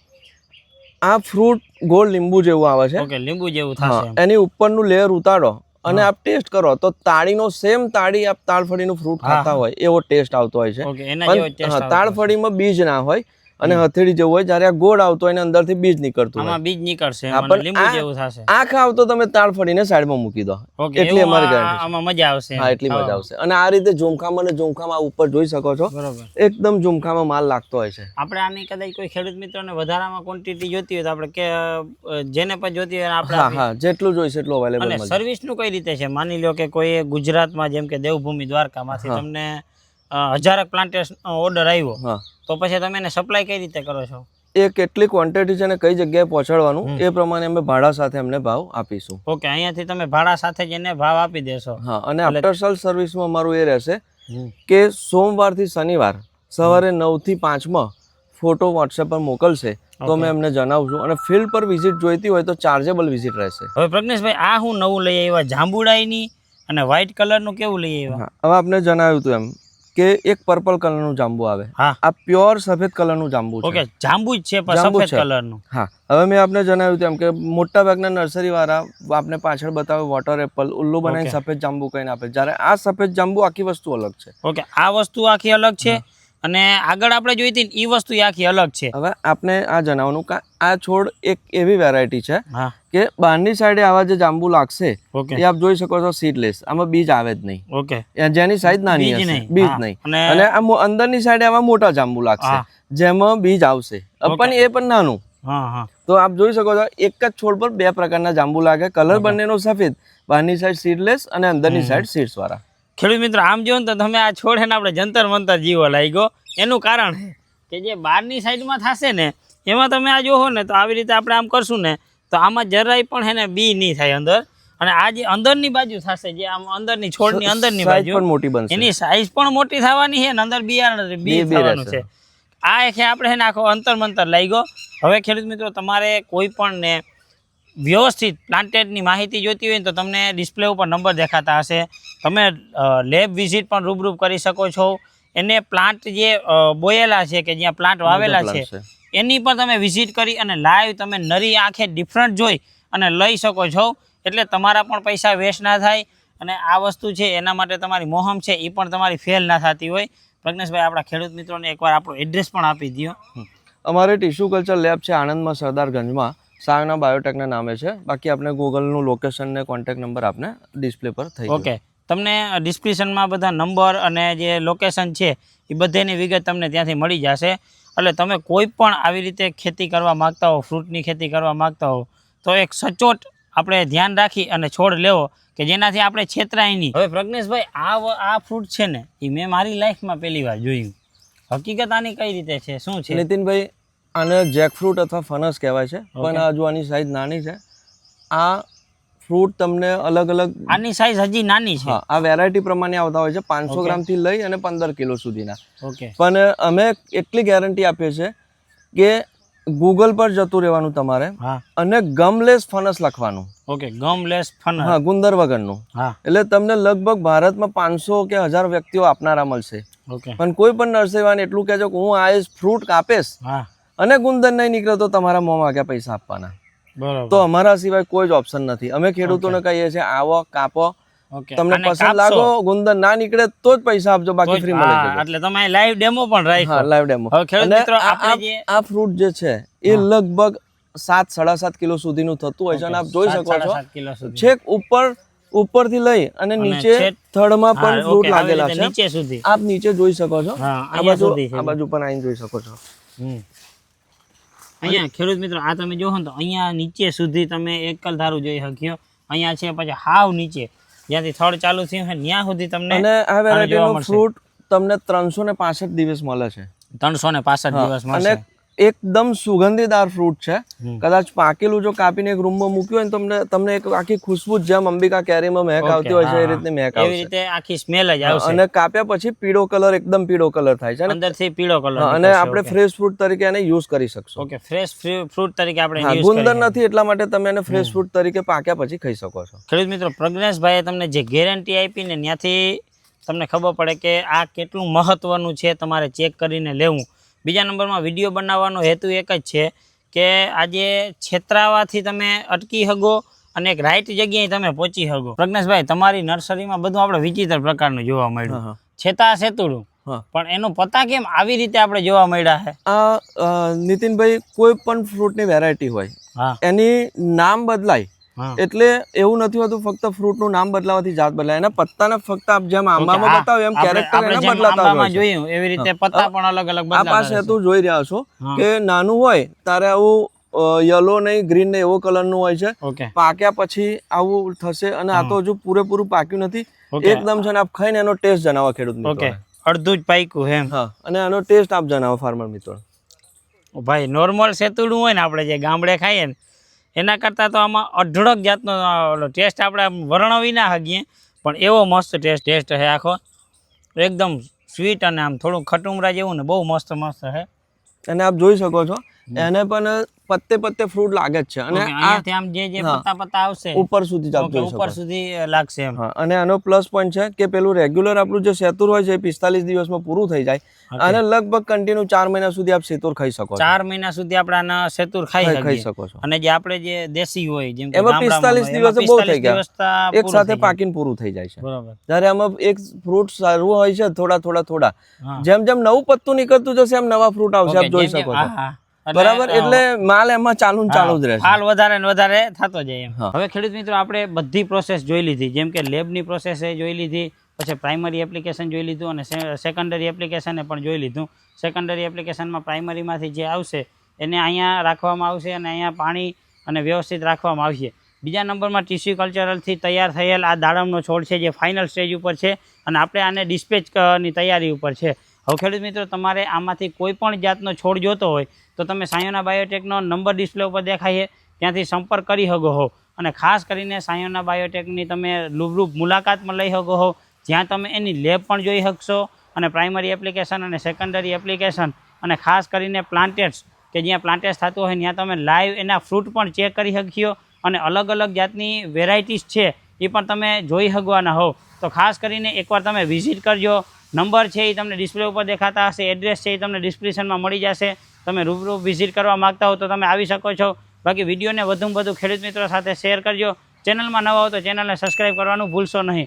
આ ફ્રૂટ ગોળ લીંબુ જેવું આવે છે લીંબુ જેવું થશે એની ઉપરનું લેયર ઉતારો અને આપ ટેસ્ટ કરો તો તાળીનો સેમ તાળી આપ તાળફળીનું ફ્રૂટ ખાતા હોય એવો ટેસ્ટ આવતો હોય છે તાળફળીમાં બીજ ના હોય અને હથેળી જેવું હોય જ્યારે આ ગોળ આવતો હોય અંદરથી બીજ નીકળતું આમાં બીજ નીકળશે લીંબુ જેવું થશે આ ખાવ તો તમે તાળફળીને સાઈડમાં મૂકી દો એટલી અમારી ગેરંટી આમાં મજા આવશે હા એટલી મજા આવશે અને આ રીતે ઝુમખામાં ઉપર જોઈ શકો છો એકદમ ઝુમખામાં માલ લાગતો હોય છે આપણે આની કદાચ કોઈ ખેડૂત મિત્રોને વધારામાં ક્વોન્ટિટી જોતી હોય તો આપણે કે જેને પણ જોતી હોય આપણે જેટલું જોઈશે એટલું અવેલેબલ અને સર્વિસ નું કઈ રીતે છે માની લો કે કોઈ ગુજરાતમાં જેમ કે દેવભૂમિ દ્વારકામાંથી તમને 1000 પ્લાન્ટેશન ઓર્ડર આવ્યો તો પછી તમે એને સપ્લાય કઈ રીતે કરો છો? એ કેટલી ક્વોન્ટિટી છે અને કઈ જગ્યાએ પહોંચાડવાનું એ પ્રમાણે અમે ભાડા સાથે એમને ભાવ આપીશું. ઓકે, અહીંયાથી તમે ભાડા સાથે જ એને ભાવ આપી દેશો. હા, અને આફ્ટર સેલ સર્વિસમાં અમારું એ રહેશે કે સોમવારથી શનિવાર સવારે 9 થી 5 માં ફોટો વોટ્સએપ પર મોકલશે તો અમે એમને જણાવશું, અને ફિલ્ડ પર વિઝિટ જોઈતી હોય તો ચાર્જેબલ વિઝિટ રહેશે. હવે પ્રજ્ઞેશભાઈ, આ હું નવું લઈ આવ્યા જાંબુડાઈની અને વ્હાઈટ કલરનું કેવું લઈ આવ્યા? હવે આપને જણાવ્યું હતું એમ કે એક પર્પલ કલરનું જાંબુ આવે, આ પ્યોર સફેદ કલરનું જાંબુ છે. ઓકે, જાંબુ જ છે પણ સફેદ કલરનું. હા, હવે મેં આપને જણાવ્યું તેમ કે મોટા ભાગના નર્સરી વાળા આપને પાછળ બતાવે વોટર એપલ ઉલ્લુ બનાવીને સફેદ જાંબુ કહીને આપે, જ્યારે આ સફેદ જાંબુ આખી વસ્તુ અલગ છે. ઓકે, આ વસ્તુ આખી અલગ છે અને આગળ આપણે જોઈ હતી એ વસ્તુ આખી અલગ છે. હવે આપને આ જણાવવાનું કે આ છોડ એક એવી વેરાયટી છે કે બહારની સાઈડે આવા જે જાંબુ લાગશે એ આપ જોઈ શકો છો સીડલેસ, આમાં બીજ આવે જ નહીં. ઓકે, જેની સાઈઝ નાની હશે બીજ નહીં, અને આ અંદરની સાઈડે આવા મોટા જાંબુ લાગશે જેમાં બીજ આવશે પણ એ પણ નાનું. તો આપ જોઈ શકો છો એક જ છોડ પર બે પ્રકારના જાંબુ લાગે, કલર બંનેનો સફેદ, બહારની સાઈડ સીડલેસ અને અંદરની સાઈડ સીડ્સ વાળા. ખેડૂત મિત્રો, આમ જોવો તો તમે આ છોડ ને આપણે જંતર મંતર જીવો લાગ્યો. એનું કારણ કે જે બહારની સાઈડમાં થશે ને એમાં તમે આ જોવો ને તો આવી રીતે આપણે આમ કરશું ને તો આમાં જરાય પણ હે ને બી નહીં થાય અંદર, અને આ જે અંદરની બાજુ થશે, જે આમ અંદરની છોડની અંદરની બાજુ મોટી બનશે, એની સાઈઝ પણ મોટી થવાની છે ને અંદર બિયારણ બી થવાનું છે. આ એક આપણે હે ને આખો અંતર મંતર લાગ્યો. હવે ખેડૂત મિત્રો, તમારે કોઈ પણ ને વ્યવસ્થિત પ્લાન્ટેડની માહિતી જોઈતી હોય તો તમને ડિસ્પ્લે ઉપર નંબર દેખાતા હશે. તમે લેબ વિઝિટ પણ રૂબરૂ કરી શકો છો. એને પ્લાન્ટ જે બોયેલા છે કે જ્યાં પ્લાન્ટ વાવેલા છે એની પણ તમે વિઝિટ કરી અને લાઈવ તમે નરી આંખે ડિફરન્ટ જોઈ અને લઈ શકો છો. એટલે તમારા પણ પૈસા વેસ્ટ ના થાય અને આ વસ્તુ છે એના માટે તમારી મોહમ છે એ પણ તમારી ફેલ ના થતી હોય. પ્રજ્ઞેશભાઈ, આપણા ખેડૂત મિત્રોને એકવાર આપણો એડ્રેસ પણ આપી દો. અમારે ટિશ્યુ કલ્ચર લેબ છે આણંદમાં, સરદારગંજમાં, સાગના બાયોટેકના નામે છે. બાકી આપણે ગૂગલનું લોકેશન ને કોન્ટેક્ટ નંબર આપને ડિસ્પ્લે પર થઈ. ઓકે, તમને ડિસ્ક્રિપ્શનમાં બધા નંબર અને જે લોકેશન છે એ બધાની વિગત તમને ત્યાંથી મળી જશે. એટલે તમે કોઈ પણ આવી રીતે ખેતી કરવા માગતા હો, ફ્રૂટની ખેતી કરવા માગતા હો તો એક સચોટ આપણે ધ્યાન રાખી અને છોડ લેવો કે જેનાથી આપણે છેતરાય નહીં. હવે પ્રજ્ઞેશભાઈ, આ ફ્રૂટ છે ને એ મેં મારી લાઈફમાં પહેલી વાર જોયું. હકીકત આની કઈ રીતે છે, શું છે? નીતિનભાઈ, આને જેકફ્રૂટ અથવા ફનસ કહેવાય છે, પણ હજુ આની સાઈઝ નાની છે. આ ફ્રૂટ તમને અલગ અલગ, આની સાઈઝ હજી નાની છે. આ વેરાયટી પ્રમાણે આવતા હોય છે 500 ગ્રામથી લઈ અને 15 કિલો સુધીના. ઓકે, પણ અમે એટલી ગેરંટી આપીએ છીએ કે ગૂગલ પર જતું રહેવાનું તમારે અને ગમલેસ ફનસ લખવાનું. ઓકે, ગમલેસ ફનસ. હા, ગુંદર વગરનું. એટલે તમને લગભગ ભારતમાં 500 કે 1000 વ્યક્તિઓ આપનારા મળશે. પણ કોઈ પણ નર્સરીવાળાને એટલું કહેજો કે હું આ ફ્રૂટ કાપીશ અને ગુંદર નહીં નીકળે તો તમારા મોંમાં ક્યાં પૈસા આપવાના. તો અમારા સિવાય કોઈ જ ઓપ્શન નથી. અમે ખેડૂતોને કહીએ છીએ આવો કાપો, તમને પસંદ લાગો, ગુંદર ના નીકળે તો જ પૈસા આપજો, બાકી ફ્રી મળી જશે. એટલે તમે લાઈવ ડેમો પણ રાખ્યો. Live demo. આ ફ્રૂટ જે છે એ લગભગ 7-7.5 કિલો સુધીનું થતું હોય છે, અને આપ જોઈ શકો છો છેક ઉપરથી લઈ અને નીચે થડમાં પણ ફ્રૂટ લાગેલા છે. નીચે સુધી આપ નીચે જોઈ શકો છો, આ બાજુ પણ આવીને જોઈ શકો છો. અહીંયા ખેડૂત મિત્રો, આ તમે જોવો ને તો અહીંયા નીચે સુધી તમે એકલ ધારું જોઈ શક્યો. અહીંયા છે પછી હાવ નીચે જ્યાંથી થડ ચાલુ થયું છે ત્યાં સુધી તમને, અને આ વેરાયટીનો ફ્રૂટ તમને 365 દિવસ મળે છે. 365 દિવસ મળશે. અને એકદમ સુગંધીદાર ફ્રૂટ છે. કદાચ પાકેલું જો કાપીને એક રૂમમાં મૂક્યું હોય તો તમને એક આખી ખુશ્બુ, જેમ અંબિકા કેરીમાં મહેક આવતી હોય છે એ રીતની મહેક આવશે. એવી રીતે આખી સ્મેલ જ આવશે. અને કાપ્યા પછી પીળો કલર, એકદમ પીળો કલર થાય છે, અંદરથી પીળો કલર. અને આપણે ફ્રેશ ફ્રૂટ તરીકે એને યુઝ કરી શકશો. ઓકે, ફ્રેશ ફ્રૂટ તરીકે આપણે ગુંદર નથી એટલા માટે તમે એને ફ્રેશ ફ્રૂટ તરીકે પાક્યા પછી ખાઈ શકો છો. ખેડૂત મિત્રો, પ્રજ્ઞેશભાઈએ તમને જે ગેરંટી આપી ને ત્યાંથી તમને ખબર પડે કે આ કેટલું મહત્વનું છે, તમારે ચેક કરીને લેવું. બીજા નંબરમાં વિડીયો બનાવવાનો હેતુ એક જ છે કે આજે છેતરાવાથી તમે અટકી શકો અને એક રાઈટ જગ્યાએ તમે પહોંચી શકો. પ્રજ્ઞેશભાઈ, તમારી નર્સરીમાં બધું આપણે વિચિત્ર પ્રકારનું જોવા મળ્યું, છેતરું, પણ એનો પતા કેમ આવી રીતે આપણે જોવા મળ્યા છે? આ નીતિનભાઈ, કોઈ પણ ફ્રૂટની વેરાયટી હોય એની નામ બદલાય એટલે એવું નથી હોતું ફક્ત ફ્રૂટનું નામ બદલાવાથી જાત બદલાય. એના પત્તાને ફક્ત આપ જેમ આંબામાં બતાવ્યું એમ કેરેક્ટર એને બદલાતા હોય છે. જોયું એવી રીતે પત્તા પણ અલગ અલગ બદલાતા. આ પાસે તું જોઈ રહ્યા છો કે નાનું હોય ત્યારે આવું યલો નહીં, ગ્રીન નહીં, એવો કલરનું હોય છે. પાક્યા પછી આવું થશે, અને આ તો હજુ પૂરેપૂરું પાક્યું નથી, એકદમ છે ને આપ ખાઈને એનો ટેસ્ટ જણાવો ખેડૂત મિત્રો. અડધું જ પાક્યું એમ. હા, અને આનો ટેસ્ટ આપ જણાવો ફાર્મર મિત્રો. ભાઈ નોર્મલ સેતુડું હોય ને આપણે જે ગામડે ખાઈએ ને એના કરતાં તો આમાં અઢળક જાતનો ટેસ્ટ આપણે વર્ણવી ના શકીએ, પણ એવો મસ્ત ટેસ્ટ છે આખો, એકદમ સ્વીટ અને આમ થોડું ખટુમરા જેવું ને બહુ મસ્ત છે. અને આપ જોઈ શકો છો એને પણ પત્તે પત્તે ફ્રૂટ લાગે જ છે, અને અહીંયાથી આમ જે પત્તા આવશે ઉપર સુધી આપ જોઈ શકો ઉપર સુધી લાગશે એમ. હા, અને આનો પ્લસ પોઈન્ટ છે કે પેલું રેગ્યુલર આપણું જે સેતુર હોય છે એ 45 દિવસમાં પૂરું થઈ જાય, અને લગભગ કન્ટિન્યુ 4 મહિના સુધી આપ સેતુર ખાઈ શકો છો. 4 મહિના સુધી આપણે આના સેતુર ખાઈ શકો છો. અને જે આપણે જે દેશી હોય જેમ કે એમાં 45 દિવસે બહુ થઈ ગયા, એક સાથે પાકીને પૂરું થઈ જાય છે. બરાબર. જ્યારે આમાં એક ફ્રૂટ સારું હોય છે, થોડા જેમ જેમ નવું પત્તું નીકળતું જશે એમ નવા ફ્રૂટ આવશે, આપ જોઈ શકો છો. બરાબર, એટલે માલ એમાં ચાલુ જ રહેશે, હાલ વધારે ને વધારે થતો જાય એમ. હવે ખેડૂત મિત્રો આપણે બધી પ્રોસેસ જોઈ લીધી, જેમ કે લેબની પ્રોસેસ જોઈ લીધી, પછી પ્રાઇમરી એપ્લિકેશન જોઈ લીધું, અને સેકન્ડરી એપ્લિકેશન પણ જોઈ લીધું. સેકન્ડરી એપ્લિકેશનમાં પ્રાઇમરીમાંથી જે આવશે એને અહીંયા રાખવામાં આવશે, અને અહીંયા પાણી અને વ્યવસ્થિત રાખવામાં આવશે. બીજા નંબરમાં ટીસ્યુ કલ્ચરલથી તૈયાર થયેલ આ દાડમનો છોડ છે જે ફાઇનલ સ્ટેજ ઉપર છે, અને આપણે આને ડિસ્પેચની તૈયારી ઉપર છે. હવે ખેડૂત મિત્રો તમારે આમાંથી કોઈ પણ જાતનો છોડ જોતો હોય તો તમે સાયોના બાયોટેકનો નંબર ડિસ્પ્લે ઉપર દેખાય છે ત્યાંથી સંપર્ક કરી શકો છો, અને ખાસ કરીને સાયોના બાયોટેકની તમે રૂબરૂ મુલાકાત પણ લઈ શકો છો, જ્યાં તમે એની લેબ પણ જોઈ શકશો, અને પ્રાઇમરી એપ્લિકેશન અને સેકન્ડરી એપ્લિકેશન, અને ખાસ કરીને પ્લાન્ટેટ્સ કે જ્યાં પ્લાન્ટેટ્સ થતું હોય ત્યાં તમે લાઈવ એના ફ્રૂટ પણ ચેક કરી શકશો, અને અલગ અલગ જાતની વેરાયટીઝ છે એ પણ તમે જોઈ શકવાના હો. તો ખાસ કરીને એકવાર તમે વિઝિટ કરજો. નંબર છે એ તમને ડિસ્પ્લે ઉપર દેખાતા હશે, એડ્રેસ છે એ તમને ડિસ્ક્રિપ્શનમાં મળી જશે. તમે રૂબરૂ વિઝિટ કરવા માગતા હો તો તમે આવી શકો છો. બાકી વિડીયોને વધુમાં વધુ ખેડૂત મિત્રો સાથે શેર કરજો. ચેનલમાં નવા હો તો ચેનલને સબસ્ક્રાઈબ કરવાનું ભૂલશો નહીં.